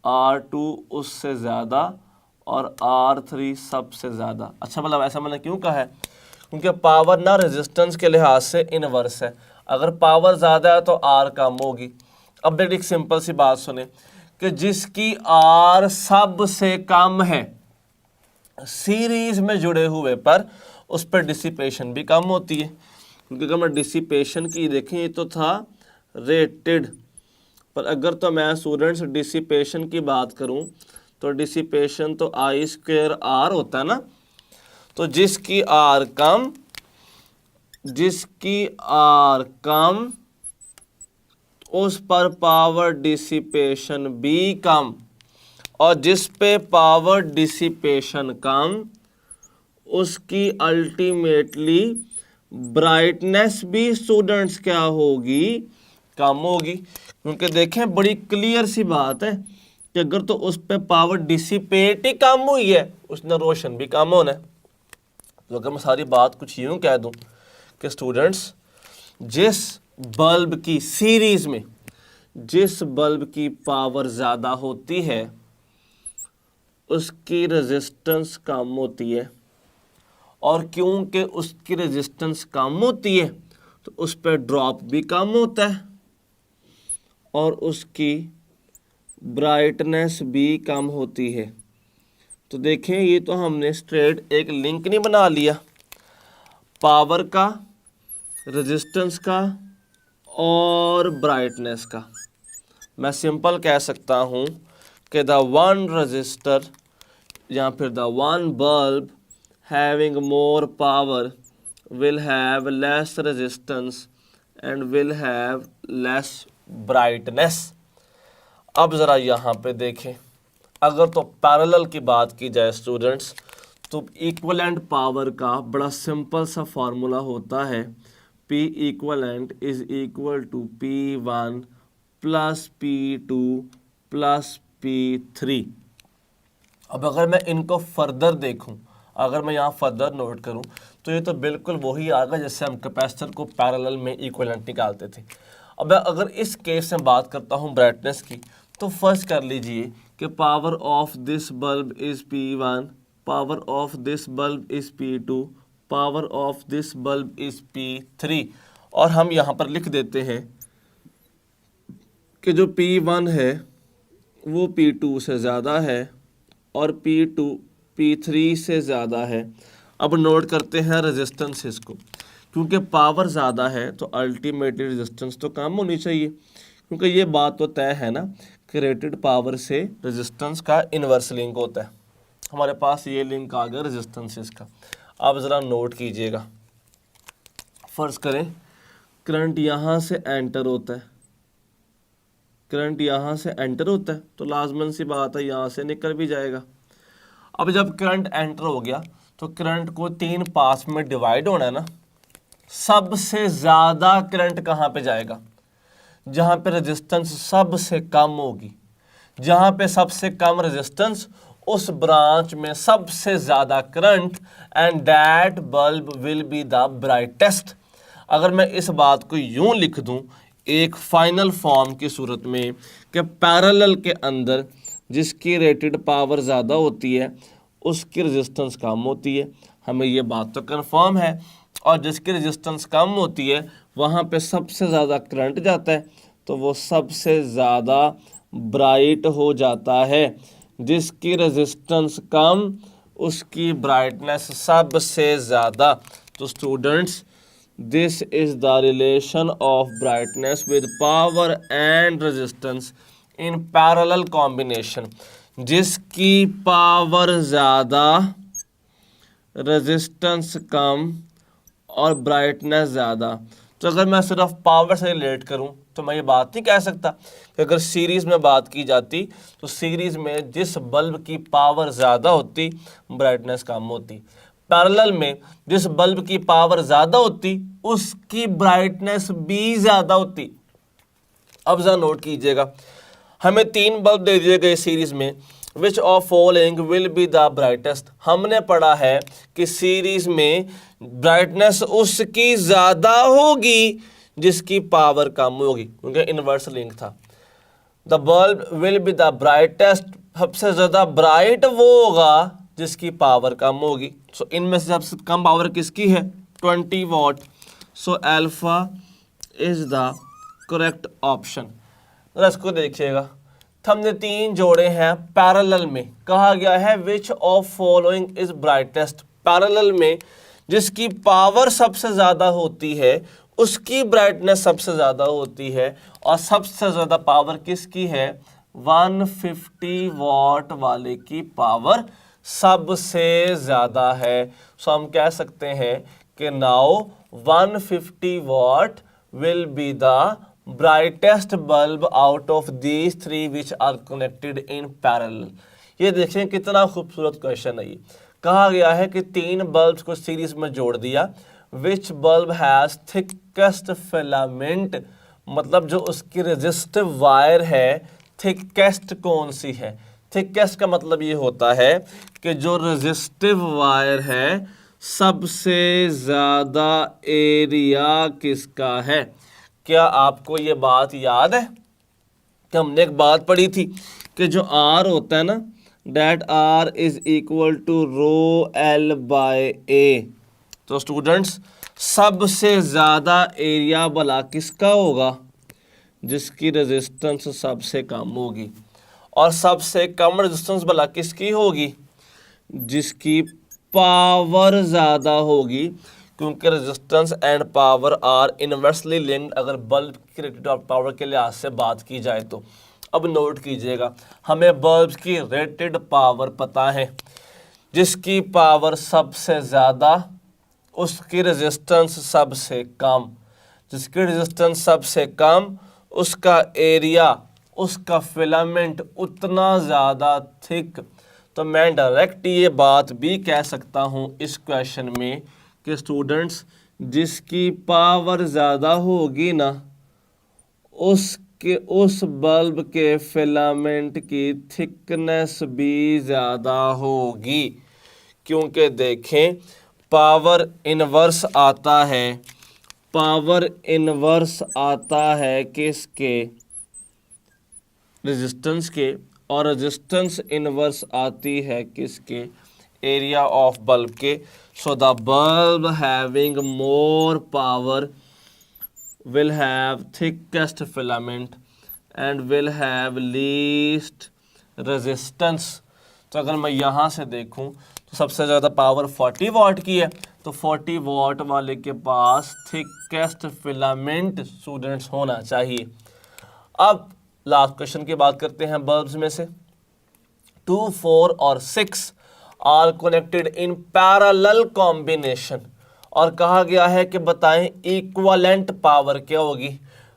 R2 उससे ज़्यादा और R3 सबसे ज़्यादा। अच्छा, मतलब ऐसा मैंने क्यों कहा है, क्योंकि पावर ना रेजिस्टेंस के लिहाज से इनवर्स है, अगर पावर ज़्यादा है तो R कम होगी। अब एक सिंपल सी बात सुने कि जिसकी R सबसे कम है सीरीज में जुड़े हुए पर, उस पर डिसिपेशन भी कम होती है। क्योंकि अगर मैं डिसिपेशन की देखें, ये तो था रेटेड, पर अगर तो मैं स्टूडेंट्स डिसिपेशन की बात करूं तो डिसिपेशन तो I² R होता है ना। तो जिसकी R कम उस पर पावर डिसिपेशन भी कम, और जिस पे पावर डिसिपेशन कम उसकी अल्टीमेटली ब्राइटनेस भी स्टूडेंट्स क्या होगी, कम होगी। क्योंकि देखें, बड़ी क्लियर सी बात है कि अगर तो उस पे पावर डिसिपेट ही कम हुई है, उसने रोशन भी कम होना है। तो अगर मैं सारी बात कुछ यूँ कह दूं कि स्टूडेंट्स, जिस बल्ब की सीरीज में जिस बल्ब की पावर ज़्यादा होती है उसकी रेजिस्टेंस कम होती है, और क्योंकि उसकी रेजिस्टेंस कम होती है तो उस पर ड्रॉप भी कम होता है और उसकी ब्राइटनेस भी कम होती है। तो देखें, ये तो हमने स्ट्रेट एक लिंक नहीं बना लिया पावर का, रेजिस्टेंस का और ब्राइटनेस का। मैं सिंपल कह सकता हूँ कि द वन रजिस्टर या फिर the one bulb having more power will have less resistance and will have less brightness. अब ज़रा यहाँ पे देखें, अगर तो पैरेलल की बात की जाए स्टूडेंट्स, तो इक्वलेंट पावर का बड़ा सिंपल सा फार्मूला होता है, P equivalent is equal to P1 plus P2 plus P3। अब अगर मैं इनको फर्दर देखूं, अगर मैं यहाँ फर्दर नोट करूं, तो ये तो बिल्कुल वही आ गया जैसे हम कैपेसिटर को पैरेलल में इक्वलेंट निकालते थे। अब अगर इस केस में बात करता हूँ ब्राइटनेस की, तो फर्स्ट कर लीजिए कि power of this bulb is P1, power of this bulb is P2, power of this bulb is P3। और हम यहाँ पर लिख देते हैं कि जो P1 है वो P2 से ज़्यादा है और P2 P3 से ज़्यादा है। अब नोट करते हैं रेजिस्टेंसेस को, क्योंकि पावर ज़्यादा है तो अल्टीमेटली रेजिस्टेंस तो कम होनी चाहिए, क्योंकि ये बात तो तय है ना कि रेटेड पावर से रेजिस्टेंस का इन्वर्स लिंक होता है। हमारे पास ये लिंक आ गया रेजिस्टेंसेस का। आप ज़रा नोट कीजिएगा, फ़र्ज़ करें करंट यहाँ से एंटर होता है, करंट यहाँ से एंटर होता है तो लाजमन सी बात है यहाँ से निकल भी जाएगा। अब जब करंट एंटर हो गया तो करंट को 3 पार्ट्स में डिवाइड होना है ना। सबसे ज़्यादा करंट कहाँ पे जाएगा? जहाँ पे रेजिस्टेंस सबसे कम होगी। जहाँ पे सबसे कम रेजिस्टेंस, उस ब्रांच में सबसे ज़्यादा current, and that bulb will be the brightest. अगर मैं इस बात को यूं लिख दूं एक फाइनल फॉर्म की सूरत में कि पैरेलल के अंदर जिसकी रेटेड पावर ज़्यादा होती है उसकी रेजिस्टेंस कम होती है, हमें ये बात तो कंफर्म है, और जिसकी रेजिस्टेंस कम होती है वहाँ पे सबसे ज़्यादा करंट जाता है तो वो सबसे ज़्यादा ब्राइट हो जाता है। जिसकी रेजिस्टेंस कम उसकी ब्राइटनेस सबसे ज़्यादा। तो students, this is the relation of brightness with power and resistance in parallel combination. जिसकी पावर ज़्यादा, रेजिस्टेंस कम और ब्राइटनेस ज़्यादा। तो अगर मैं सिर्फ पावर से रिलेट करूं तो मैं ये बात नहीं कह सकता कि अगर सीरीज़ में बात की जाती तो सीरीज़ में जिस बल्ब की पावर ज़्यादा होती ब्राइटनेस कम होती, पैरेलल में जिस बल्ब की पावर ज़्यादा होती उसकी ब्राइटनेस भी ज़्यादा होती। अब ज़रा नोट कीजिएगा, हमें 3 बल्ब दे दिए गए सीरीज़ में, विच of following will be the brightest. हमने पढ़ा है कि सीरीज़ में ब्राइटनेस उसकी ज़्यादा होगी जिसकी पावर कम होगी, क्योंकि इन्वर्स लिंक था। The bulb will be the brightest, सबसे ज़्यादा ब्राइट वो होगा जिसकी पावर कम होगी। सो इनमें से सबसे कम पावर किसकी है? 20 watt. So alpha is the correct option. इसको देखिएगा, हमने 3 जोड़े हैं पैरेलल में। कहा गया है विच of following is brightest. Parallel में जिसकी पावर सबसे ज़्यादा होती है उसकी ब्राइटनेस सबसे ज़्यादा होती है, और सबसे ज़्यादा पावर किसकी है? 150 वाट वाले की पावर सबसे ज़्यादा है। सो हम कह सकते हैं कि now 150 what will be the brightest bulb out of these 3 which are connected in parallel। ये देखें कितना खूबसूरत क्वेश्चन है। ये कहा गया है कि 3 बल्ब्स को सीरीज में जोड़ दिया। which bulb has thickest filament, मतलब जो उसकी रेजिस्टिव वायर है थिकेस्ट कौन सी है? थिकेस्ट का मतलब ये होता है कि जो रेजिस्टिव वायर है सबसे ज़्यादा एरिया किसका है। क्या आपको ये बात याद है कि हमने एक बात पढ़ी थी कि जो R होता है ना, that R is equal to rho L by A। तो स्टूडेंट्स सबसे ज़्यादा एरिया भला किसका होगा? जिसकी रेजिस्टेंस सबसे कम होगी। और सबसे कम रेजिस्टेंस भला किसकी होगी? जिसकी पावर ज़्यादा होगी, क्योंकि resistance and power are inversely linked अगर बल्ब की रेटेड पावर के लिहाज से बात की जाए तो। अब नोट कीजिएगा, हमें बल्ब की रेटेड पावर पता है, जिसकी पावर सबसे ज़्यादा उसकी रेजिस्टेंस सबसे कम, जिसकी रेजिस्टेंस सबसे कम उसका एरिया, उसका फिलामेंट उतना ज़्यादा थिक। तो मैं डायरेक्ट ये बात भी कह सकता हूँ इस क्वेश्चन में कि स्टूडेंट्स जिसकी पावर ज़्यादा होगी ना, उस बल्ब के फिलामेंट की थिकनेस भी ज़्यादा होगी। क्योंकि देखें पावर इनवर्स आता है, पावर इनवर्स आता है किसके? रेजिस्टेंस के, और रेजिस्टेंस इनवर्स आती है किसके? एरिया ऑफ बल्ब के। So the bulb having more power will have thickest filament and will have least resistance। तो अगर मैं यहाँ से देखूँ तो सबसे ज़्यादा पावर 40 वाट की है, तो 40 वाट वाले के पास थिकेस्ट फिलामेंट स्टूडेंट्स होना चाहिए। अब लास्ट क्वेश्चन की बात करते हैं बल्ब्स में से। 2, 4 और 6 are connected in parallel combination, और कहा गया है कि बताएं इक्विवेलेंट पावर क्या होगी?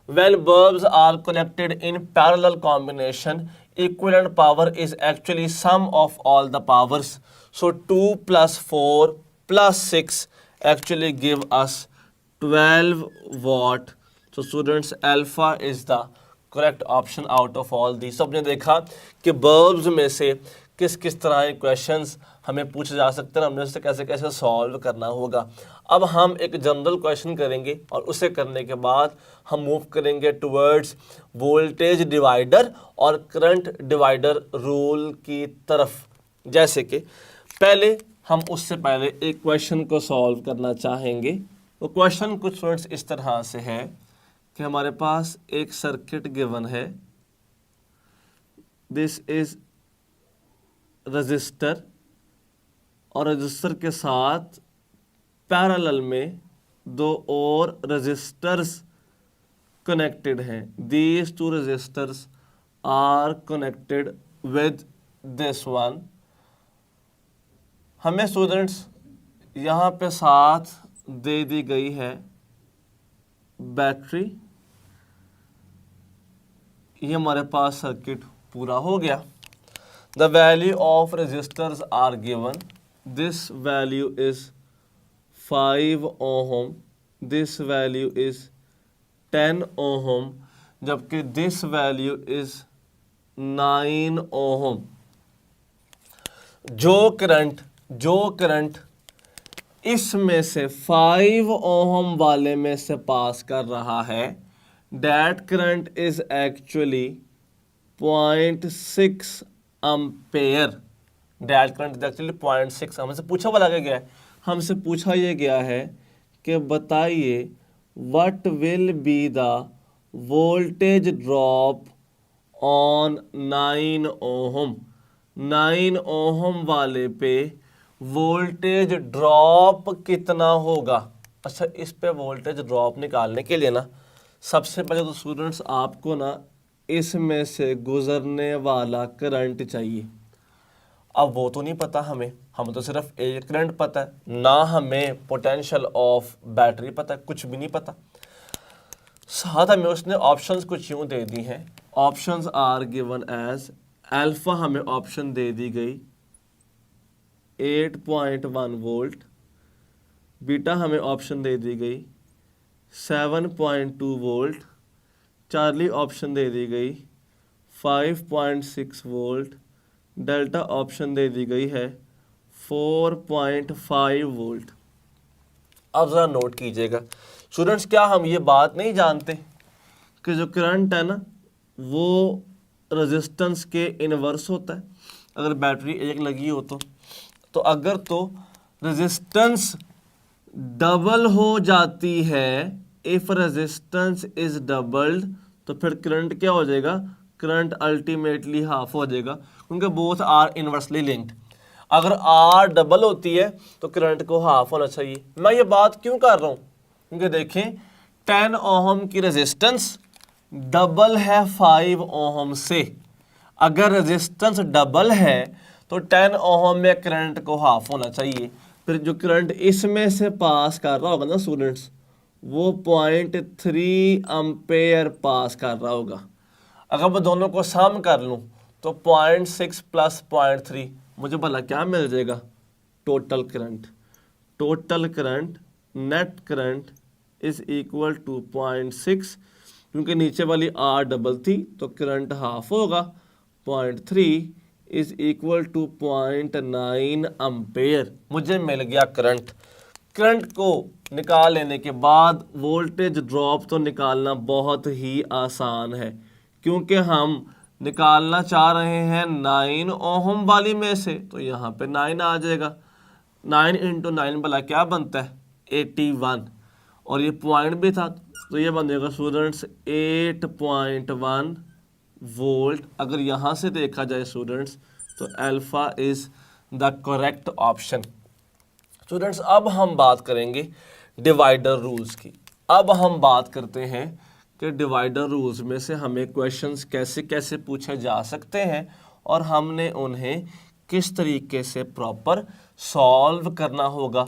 When bulbs are connected in parallel combination, equivalent power is actually sum of all the powers. So 2 + 4 + 6 actually give us 12 watt. तो students alpha is the correct option out of all the. सबने देखा कि bulbs में से किस किस तरह के क्वेश्चंस हमें पूछे जा सकते हैं, हमने उससे कैसे कैसे सॉल्व करना होगा। अब हम एक जनरल क्वेश्चन करेंगे और उसे करने के बाद हम मूव करेंगे टुवर्ड्स वोल्टेज डिवाइडर और करंट डिवाइडर रूल की तरफ। जैसे कि पहले हम उससे पहले एक क्वेश्चन को सॉल्व करना चाहेंगे। तो क्वेश्चन कुछ स्टूडेंट्स इस तरह से है कि हमारे पास एक सर्किट गिवन है, दिस इज रजिस्टर, और रजिस्टर के साथ पैरेलल में 2 और रजिस्टर्स कनेक्टेड हैं। These 2 resistors are connected with this one. हमें स्टूडेंट्स यहाँ पे साथ दे दी गई है बैटरी। ये हमारे पास सर्किट पूरा हो गया। The value of resistors are given. This value is 5 ohm. This value is 10 ohm. जबकि this value is 9 ohm. जो करंट इसमें से 5 ohm वाले में से पास कर रहा है, that current is actually 0.6 ampere. That current is actually 0.6। हमसे पूछा बोला गया है, हमसे पूछा यह गया है कि बताइए what will be the voltage drop on 9 ohm. 9 ohm वाले पे वोल्टेज ड्रॉप कितना होगा? अच्छा, इस पे वोल्टेज ड्रॉप निकालने के लिए ना सबसे पहले तो स्टूडेंट्स आपको ना इसमें से गुजरने वाला करंट चाहिए। अब वो तो नहीं पता हमें तो सिर्फ एक करंट पता है, ना हमें पोटेंशियल ऑफ बैटरी पता है, कुछ भी नहीं पता। साथ हमें उसने ऑप्शंस कुछ यूँ दे दी हैं। Options are given as alpha, हमें ऑप्शन दे दी गई 8.1 वोल्ट, बीटा हमें ऑप्शन दे दी गई 7.2 वोल्ट, चार्ली ऑप्शन दे दी गई 5.6 वोल्ट, डेल्टा ऑप्शन दे दी गई है 4.5 वोल्ट। अब ज़रा नोट कीजिएगा स्टूडेंट्स, क्या हम ये बात नहीं जानते कि जो करंट है ना वो रेजिस्टेंस के इनवर्स होता है? अगर बैटरी एक लगी हो तो अगर तो रेजिस्टेंस डबल हो जाती है, इफ रेजिस्टेंस इज डबल्ड, तो फिर करंट क्या हो जाएगा, करंट अल्टीमेटली हाफ हो जाएगा, क्योंकि बोथ आर इनवर्सली लिंक्ड। अगर आर डबल होती है तो करंट को हाफ होना चाहिए। मैं ये बात क्यों कर रहा हूँ, क्योंकि देखें 10 ओहम की रेजिस्टेंस डबल है 5 ओहम से। अगर रेजिस्टेंस डबल है तो 10 ओहम में करंट को हाफ होना चाहिए। फिर जो करंट इसमें से पास कर रहा होगा ना स्टूडेंट्स, वो 0.3 एम्पेयर पास कर रहा होगा। अगर मैं दोनों को सम कर लूँ तो 0.6 प्लस 0.3 मुझे भला क्या मिल जाएगा, total current. Total current, net current is equal to 0.6, क्योंकि नीचे वाली आर डबल थी तो करंट हाफ होगा, 0.3 इज इक्वल टू 0.9 एम्पेयर। मुझे मिल गया करंट। करंट को निकाल लेने के बाद वोल्टेज ड्रॉप तो निकालना बहुत ही आसान है, क्योंकि हम निकालना चाह रहे हैं 9 ओहम वाली में से, तो यहाँ पे 9 आ जाएगा। 9 इंटू 9 भला क्या बनता है, 81, और ये पॉइंट भी था तो ये बन जाएगा स्टूडेंट्स 8.1 वोल्ट। अगर यहाँ से देखा जाए स्टूडेंट्स तो alpha is the correct option. Students अब हम बात करेंगे डिवाइडर रूल्स की। अब हम बात करते हैं कि डिवाइडर रूल्स में से हमें क्वेश्चंस कैसे कैसे पूछे जा सकते हैं और हमने उन्हें किस तरीके से प्रॉपर सॉल्व करना होगा।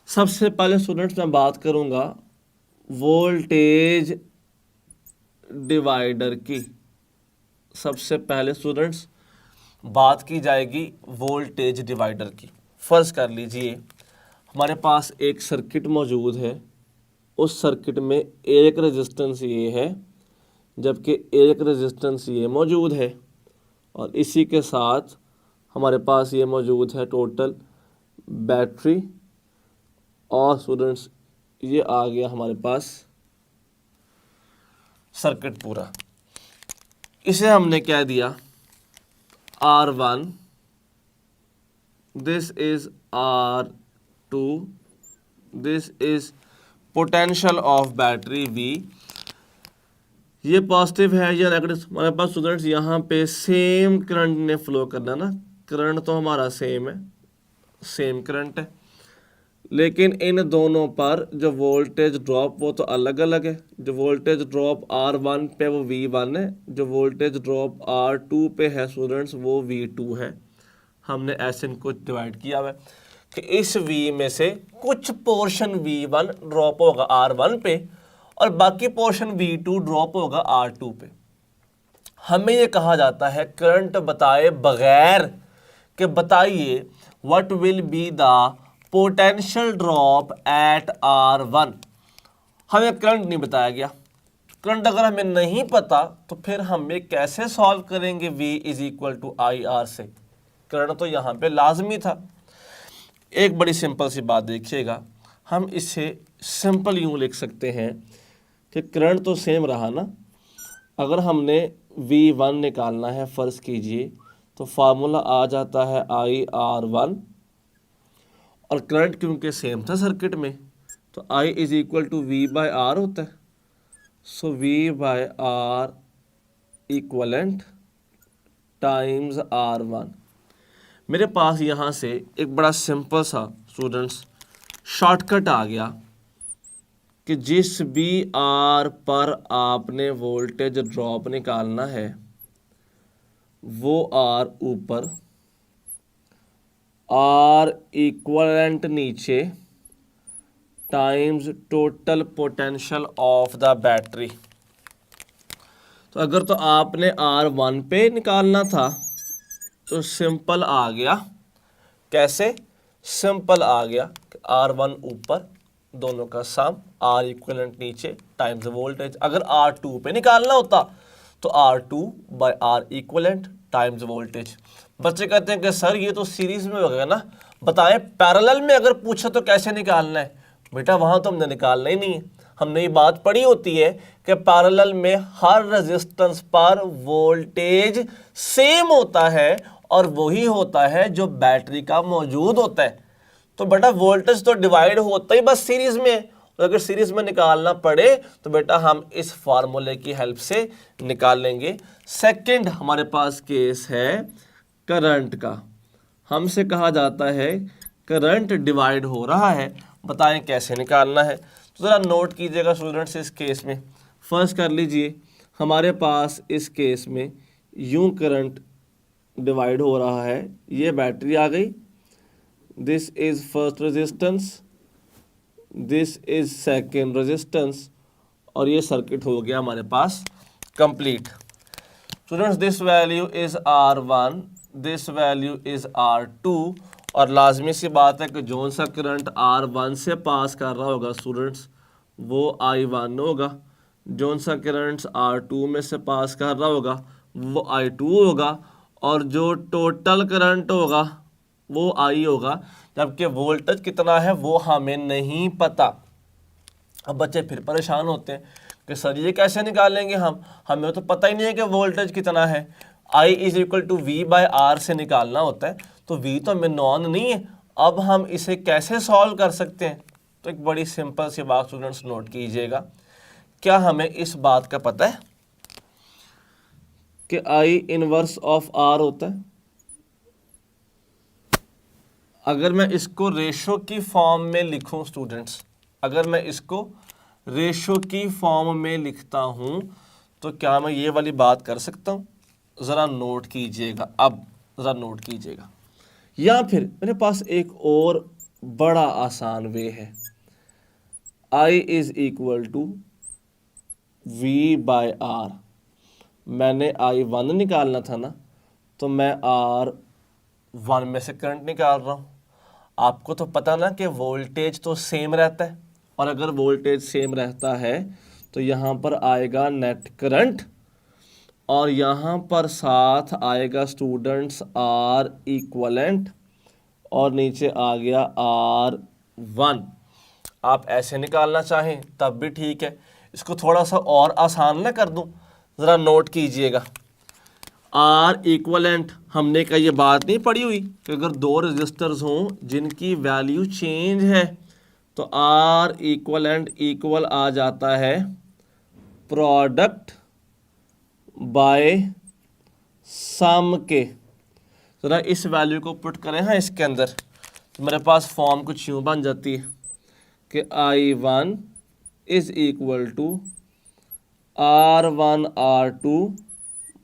सबसे पहले स्टूडेंट्स मैं बात करूंगा वोल्टेज डिवाइडर की। सबसे पहले स्टूडेंट्स बात की जाएगी वोल्टेज डिवाइडर की। फर्ज कर लीजिए हमारे पास एक सर्किट मौजूद है, उस सर्किट में एक रेजिस्टेंस ये है जबकि एक रेजिस्टेंस ये मौजूद है, और इसी के साथ हमारे पास ये मौजूद है टोटल बैटरी, और स्टूडेंट्स ये आ गया हमारे पास सर्किट पूरा। इसे हमने क्या दिया, R1, this is R2, this is potential of battery V। ये पॉजिटिव है या नेगेटिव, हमारे पास स्टूडेंट्स यहाँ पे सेम करंट ने फ्लो करना ना, करंट तो हमारा सेम है, सेम करंट है, लेकिन इन दोनों पर जो वोल्टेज ड्रॉप वो तो अलग अलग है। जो वोल्टेज ड्रॉप R1 पे वो V1 है, जो वोल्टेज ड्रॉप R2 पे है स्टूडेंट्स वो V2 है। हमने ऐसे इनको डिवाइड किया हुआ है कि इस V में से कुछ पोर्शन V1 ड्रॉप होगा R1 पे और बाकी पोर्शन V2 ड्रॉप होगा R2 पे। हमें ये कहा जाता है करंट बताए बगैर कि बताइए what will be the potential drop eight R1। हमें करंट नहीं बताया गया। करंट अगर हमें नहीं पता तो फिर हम ये कैसे सॉल्व करेंगे V is equal to IR से। करंट तो यहाँ पे लाजमी था। एक बड़ी सिंपल सी बात देखिएगा, हम इसे सिंपल यूँ लिख सकते हैं कि करंट तो सेम रहा ना। अगर हमने V1 निकालना है फ़र्ज़ कीजिए तो फार्मूला आ जाता है IR1, और करंट क्योंकि सेम था सर्किट में तो I is equal to V by R होता है। So V by R equivalent times R1। मेरे पास यहाँ से एक बड़ा सिंपल सा स्टूडेंट्स शॉर्टकट आ गया कि जिस भी R पर आपने वोल्टेज ड्रॉप निकालना है वो R ऊपर, R इक्वलेंट नीचे times total potential of the battery. तो अगर तो आपने R1 पे निकालना था तो सिंपल आ गया। कैसे? सिंपल आ गया R1 ऊपर, दोनों का सम, R इक्वलेंट नीचे टाइम्स वोल्टेज। अगर R2 पे निकालना होता तो R2 by R equivalent times voltage. बच्चे कहते हैं कि सर ये तो सीरीज में हो गया ना, बताएं पैरेलल में अगर पूछा तो कैसे निकालना है। बेटा वहाँ तो हमने निकालना ही नहीं है। हमने ये बात पढ़ी होती है कि पैरेलल में हर रेजिस्टेंस पर वोल्टेज सेम होता है और वही होता है जो बैटरी का मौजूद होता है। तो बेटा वोल्टेज तो डिवाइड होता ही बस सीरीज में, और अगर सीरीज में निकालना पड़े तो बेटा हम इस फार्मूले की हेल्प से निकाल लेंगे। सेकंड हमारे पास केस है करंट का। हमसे कहा जाता है करंट डिवाइड हो रहा है, बताएं कैसे निकालना है। तो ज़रा नोट कीजिएगा स्टूडेंट्स, इस केस में फर्स्ट कर लीजिए, हमारे पास इस केस में यूं करंट डिवाइड हो रहा है, ये बैटरी आ गई, this is first resistance, this is second resistance, और ये सर्किट हो गया हमारे पास complete. Students this value is R1, this value is R2, और लाजमी सी बात है कि जो सा करंट R1 से पास कर रहा होगा स्टूडेंट्स वो I1 होगा, जो सा करंट R2 में से पास कर रहा होगा वो I2 होगा, और जो टोटल करंट होगा वो I होगा, जबकि वोल्टेज कितना है वो हमें नहीं पता। अब बच्चे फिर परेशान होते हैं कि सर ये कैसे निकालेंगे हमें तो पता ही नहीं है कि वोल्टेज कितना है। I is equal to V by R से निकालना होता है, तो V तो हमें नॉन नहीं है। अब हम इसे कैसे सॉल्व कर सकते हैं? तो एक बड़ी सिंपल सी बात स्टूडेंट्स नोट कीजिएगा, क्या हमें इस बात का पता है कि I इनवर्स ऑफ R होता है? अगर मैं इसको रेशो की फॉर्म में लिखूं स्टूडेंट्स, अगर मैं इसको रेशो की फॉर्म में लिखता हूं तो क्या मैं ये वाली बात कर सकता हूं? ज़रा नोट कीजिएगा, अब ज़रा नोट कीजिएगा। या फिर मेरे पास एक और बड़ा आसान वे है, I is equal to V by R। मैंने I1 निकालना था ना, तो मैं R1 में से करंट निकाल रहा हूँ। आपको तो पता ना कि वोल्टेज तो सेम रहता है, और अगर वोल्टेज सेम रहता है तो यहाँ पर आएगा नेट करंट, और यहाँ पर साथ आएगा स्टूडेंट्स R इक्वलेंट, और नीचे आ गया R1। आप ऐसे निकालना चाहें तब भी ठीक है, इसको थोड़ा सा और आसान ना कर दूं, ज़रा नोट कीजिएगा। R इक्वलेंट हमने का ये बात नहीं पढ़ी हुई कि अगर दो रजिस्टर्स हों जिनकी वैल्यू चेंज है तो R इक्वलेंट इक्वल आ जाता है प्रोडक्ट बाय सम के। ज़रा इस वैल्यू को पुट करें हाँ इसके अंदर, तो मेरे पास फॉर्म कुछ यूँ बन जाती है कि I1 is equal to R1 R2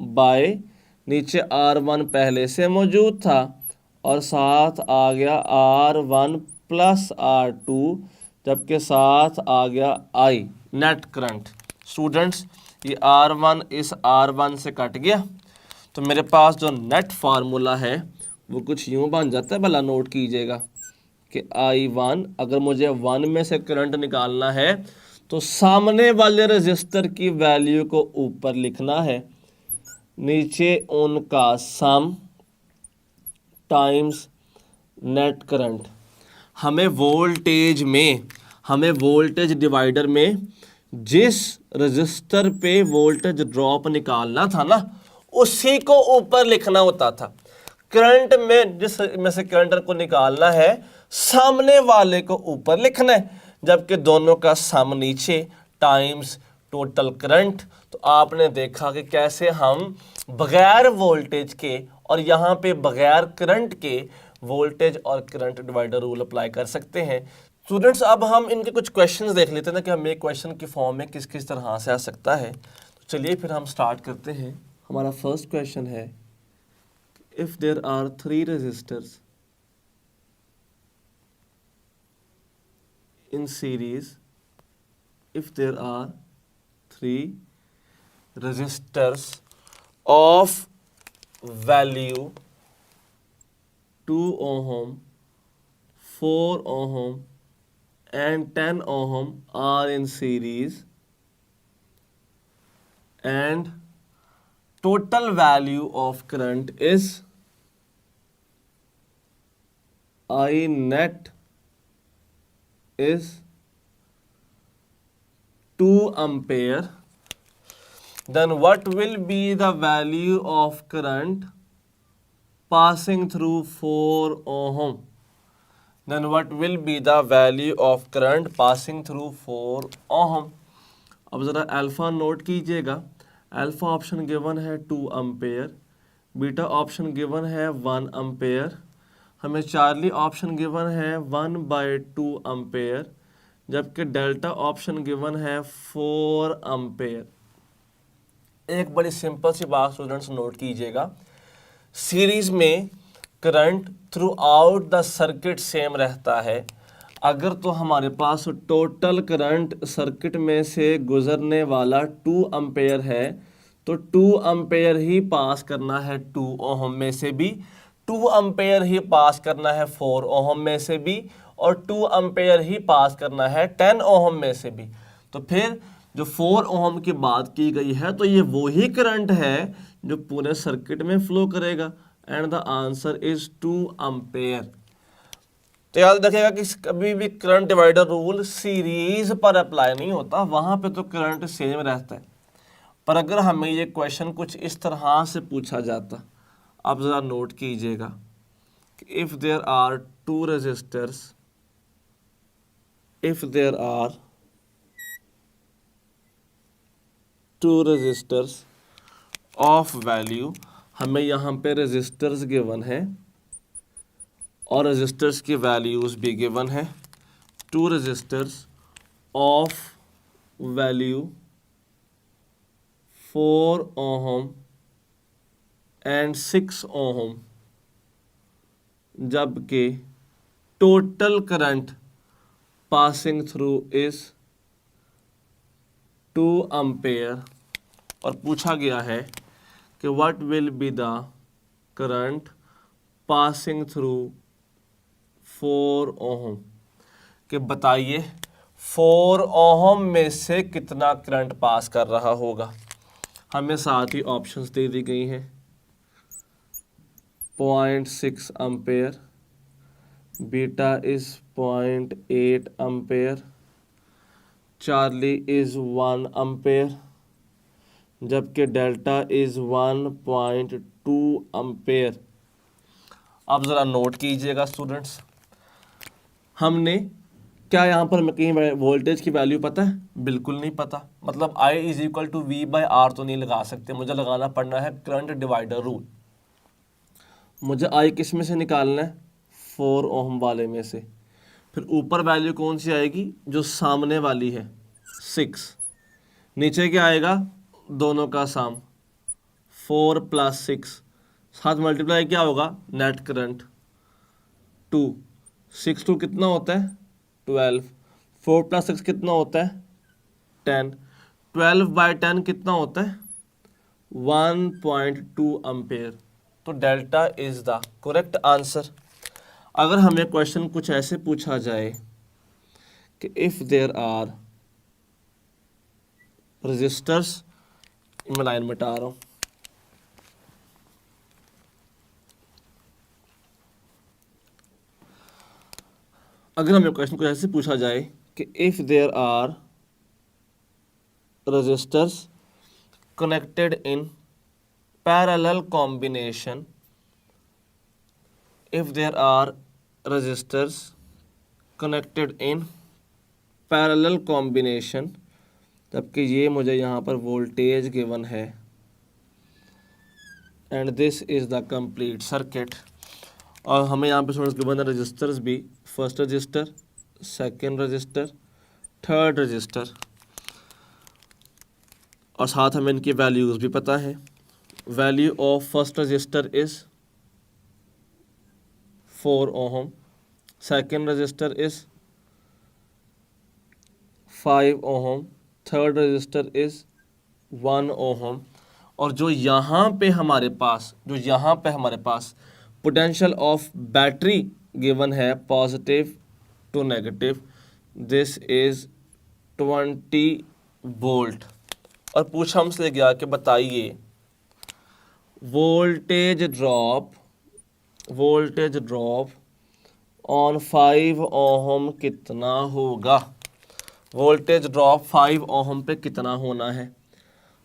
bye, नीचे R1 पहले से मौजूद था और साथ आ गया R1 प्लस R2, जबकि साथ आ गया I नेट करंट। स्टूडेंट्स ये R1 इस R1 से कट गया, तो मेरे पास जो नेट फार्मूला है वो कुछ यूँ बन जाता है, भला नोट कीजिएगा कि I1, अगर मुझे 1 में से करंट निकालना है तो सामने वाले रजिस्टर की वैल्यू को ऊपर लिखना है, नीचे उनका सम टाइम्स नेट करंट। हमें वोल्टेज डिवाइडर में जिस रजिस्टर पे वोल्टेज ड्रॉप निकालना था ना उसी को ऊपर लिखना होता था। करंट में जिस में से करंट को निकालना है सामने वाले को ऊपर लिखना है, जबकि दोनों का सम नीचे टाइम्स टोटल करंट। तो आपने देखा कि कैसे हम बगैर वोल्टेज के और यहाँ पे बगैर करंट के वोल्टेज और करंट डिवाइडर रूल अप्लाई कर सकते हैं। स्टूडेंट्स अब हम इनके कुछ क्वेश्चंस देख लेते हैं ना कि हमें क्वेश्चन की फॉर्म में किस किस तरह से आ सकता है। तो चलिए फिर हम स्टार्ट करते हैं। हमारा फर्स्ट क्वेश्चन है, if there are 3 resistors in series, if there are 3 resistors of value 2 ohm, 4 ohm and 10 ohm are in series and total value of current is I net is 2 ampere, then what will be the value of current passing through 4 ohm, then what will be the value of current passing through 4 ohm? अब ज़रा alpha note कीजिएगा। Alpha option given है 2 ampere, beta option given है 1 ampere, हमें Charlie option given है 1/2 ampere, जबकि delta option given है 4 ampere. एक बड़ी सिंपल सी बात स्टूडेंट्स नोट कीजिएगा, सीरीज में current through out the circuit same रहता है। अगर तो हमारे पास टोटल करंट सर्किट में से गुजरने वाला 2 अम्पेयर है तो 2 अम्पेयर ही पास करना है 2 ओहम में से भी, 2 अम्पेयर ही पास करना है 4 ओहम में से भी, और 2 अम्पेयर ही पास करना है 10 ओहम में से भी। तो फिर जो 4 ओहम की बात की गई है तो ये वही करंट है जो पूरे सर्किट में फ्लो करेगा, and the answer is 2 ampere. तो याद रखिएगा कि कभी भी करंट डिवाइडर रूल सीरीज पर अप्लाई नहीं होता, वहां पे तो करंट सेम रहता है। पर अगर हमें ये क्वेश्चन कुछ इस तरह से पूछा जाता, आप जरा नोट कीजिएगा कि if there are two resistors, if there are two resistors of value, हमें यहाँ पे रेजिस्टर्स गिवन है और रेजिस्टर्स की वैल्यूज भी गिवन है। 2 resistors of value 4 ohm and 6 ohm, जबकि total current passing through is 2 ampere, और पूछा गया है कि what will be the current passing through 4 ohm, कि बताइए 4 ओहम में से कितना करंट पास कर रहा होगा। हमें साथ ही ऑप्शंस दे दी गई हैं, 0.6 ampere, beta is 0.8 ampere, Charlie is 1 ampere, जबकि डेल्टा इज 1.2 अम्पेयर। आप ज़रा नोट कीजिएगा स्टूडेंट्स, हमने क्या यहाँ पर हमें कहीं वोल्टेज की वैल्यू पता है? बिल्कुल नहीं पता। मतलब I is equal to V/R तो नहीं लगा सकते, मुझे लगाना पड़ना है करंट डिवाइडर रूल। मुझे I किस में से निकालना है? 4 ओहम वाले में से। फिर ऊपर वैल्यू कौन सी आएगी? जो सामने वाली है 6। नीचे क्या आएगा? दोनों का साम 4 + 6, साथ मल्टीप्लाई क्या होगा? नेट करंट 2, 6 2 कितना होता है? 12, 4 + 6 कितना होता है? 10, 12/10 कितना होता है? 1.2 अम्पेयर। तो delta is the correct answer. अगर हमें क्वेश्चन कुछ ऐसे पूछा जाए कि इफ देयर आर रेजिस्टर्स, मैं लाइन मिटा रहा हूं, अगर हमें क्वेश्चन कुछ ऐसे पूछा जाए कि if there are resistors connected in parallel combination, if there are resistors connected in parallel combination, जबकि ये मुझे यहाँ पर वोल्टेज गिवन है, and this is the complete circuit. और हमें यहाँ पे स्टूडेंट्स गिवन है रजिस्टर्स भी, first resistor, second resistor, third resistor, और साथ हमें इनकी वैल्यूज भी पता है। Value of first resistor is 4 ohm, second resistor is 5 ohm, third register is 1 ohm, और जो यहाँ पे हमारे पास पोटेंशियल ऑफ बैटरी गिवन है positive to negative, this is 20 volt. और पूछा हमसे गया कि बताइए वोल्टेज ड्रॉप ऑन 5 ओहम कितना होगा? वोल्टेज ड्रॉप 5 ओहम पे कितना होना है?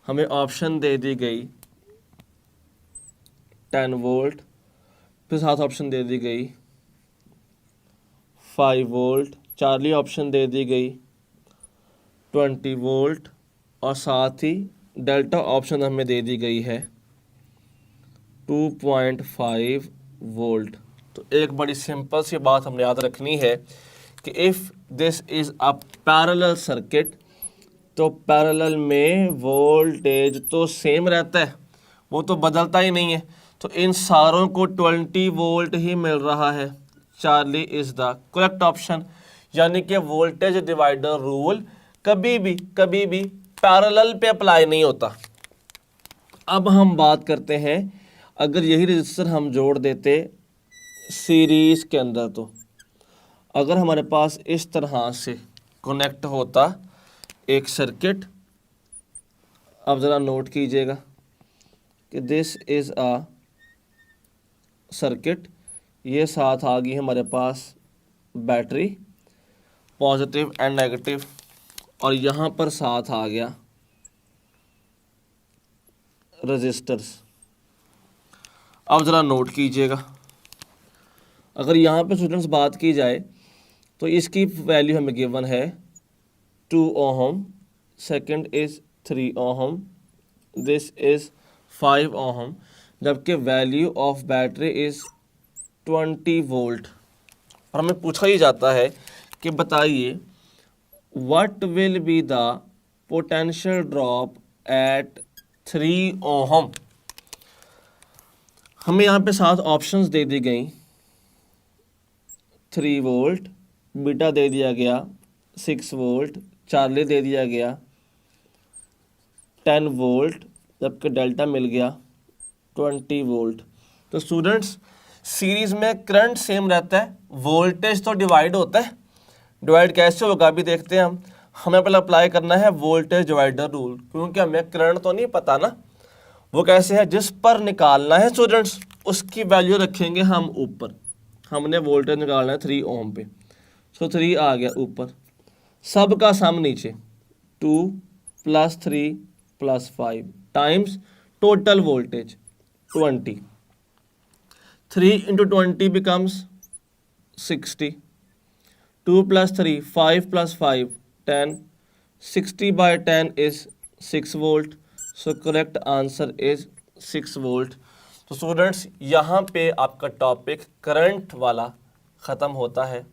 हमें ऑप्शन दे दी गई 10 वोल्ट, फिर साथ ऑप्शन दे दी गई 5 वोल्ट, चार्ली ऑप्शन दे दी गई 20 वोल्ट और साथ ही डेल्टा ऑप्शन हमें दे दी गई है 2.5 वोल्ट। तो एक बड़ी सिंपल सी बात हमने याद रखनी है कि if this is a parallel circuit, तो पैरेलल में वोल्टेज तो सेम रहता है, वो तो बदलता ही नहीं है। तो इन सारों को 20 वोल्ट ही मिल रहा है। Charlie is the correct option. यानी कि वोल्टेज डिवाइडर रूल कभी भी पैरेलल पे अप्लाई नहीं होता। अब हम बात करते हैं, अगर यही रजिस्टर हम जोड़ देते सीरीज़ के अंदर, तो अगर हमारे पास इस तरह से कनेक्ट होता एक सर्किट, अब ज़रा नोट कीजिएगा कि दिस इज़ अ सर्किट, ये साथ आ गई हमारे पास बैटरी पॉजिटिव एंड नेगेटिव, और यहाँ पर साथ आ गया रजिस्टर्स। अब ज़रा नोट कीजिएगा, अगर यहाँ पे स्टूडेंट्स बात की जाए तो इसकी वैल्यू हमें गिवन है 2 ohm, second is 3 ohm, this is 5 ohm, जबकि value of battery is 20 volt. और हमें पूछा ही जाता है कि बताइए what will be the potential drop at 3 ohm. हमें यहाँ पे 7 ऑप्शंस दे दी गई, 3 वोल्ट, बीटा दे दिया गया 6 वोल्ट, चार्ली दे दिया गया 10 वोल्ट, जबकि डेल्टा मिल गया 20 वोल्ट। तो स्टूडेंट्स सीरीज़ में करंट सेम रहता है, वोल्टेज तो डिवाइड होता है। डिवाइड कैसे होगा अभी देखते हैं हम। हमें पहले अप्लाई करना है वोल्टेज डिवाइडर रूल, क्योंकि हमें करंट तो नहीं पता ना, वो कैसे है, जिस पर निकालना है स्टूडेंट्स उसकी वैल्यू रखेंगे हम ऊपर। हमने वोल्टेज निकालना है 3 ओम पे, सो 3 आ गया ऊपर, सब का सम नीचे 2 + 3 + 5 times total voltage 20। 3 × 20 becomes 60, 2 + 3 5 + 5 10, 60/10 is 6 volt. So correct answer is 6 volt. तो स्टूडेंट्स यहाँ पे आपका टॉपिक करंट वाला ख़त्म होता है।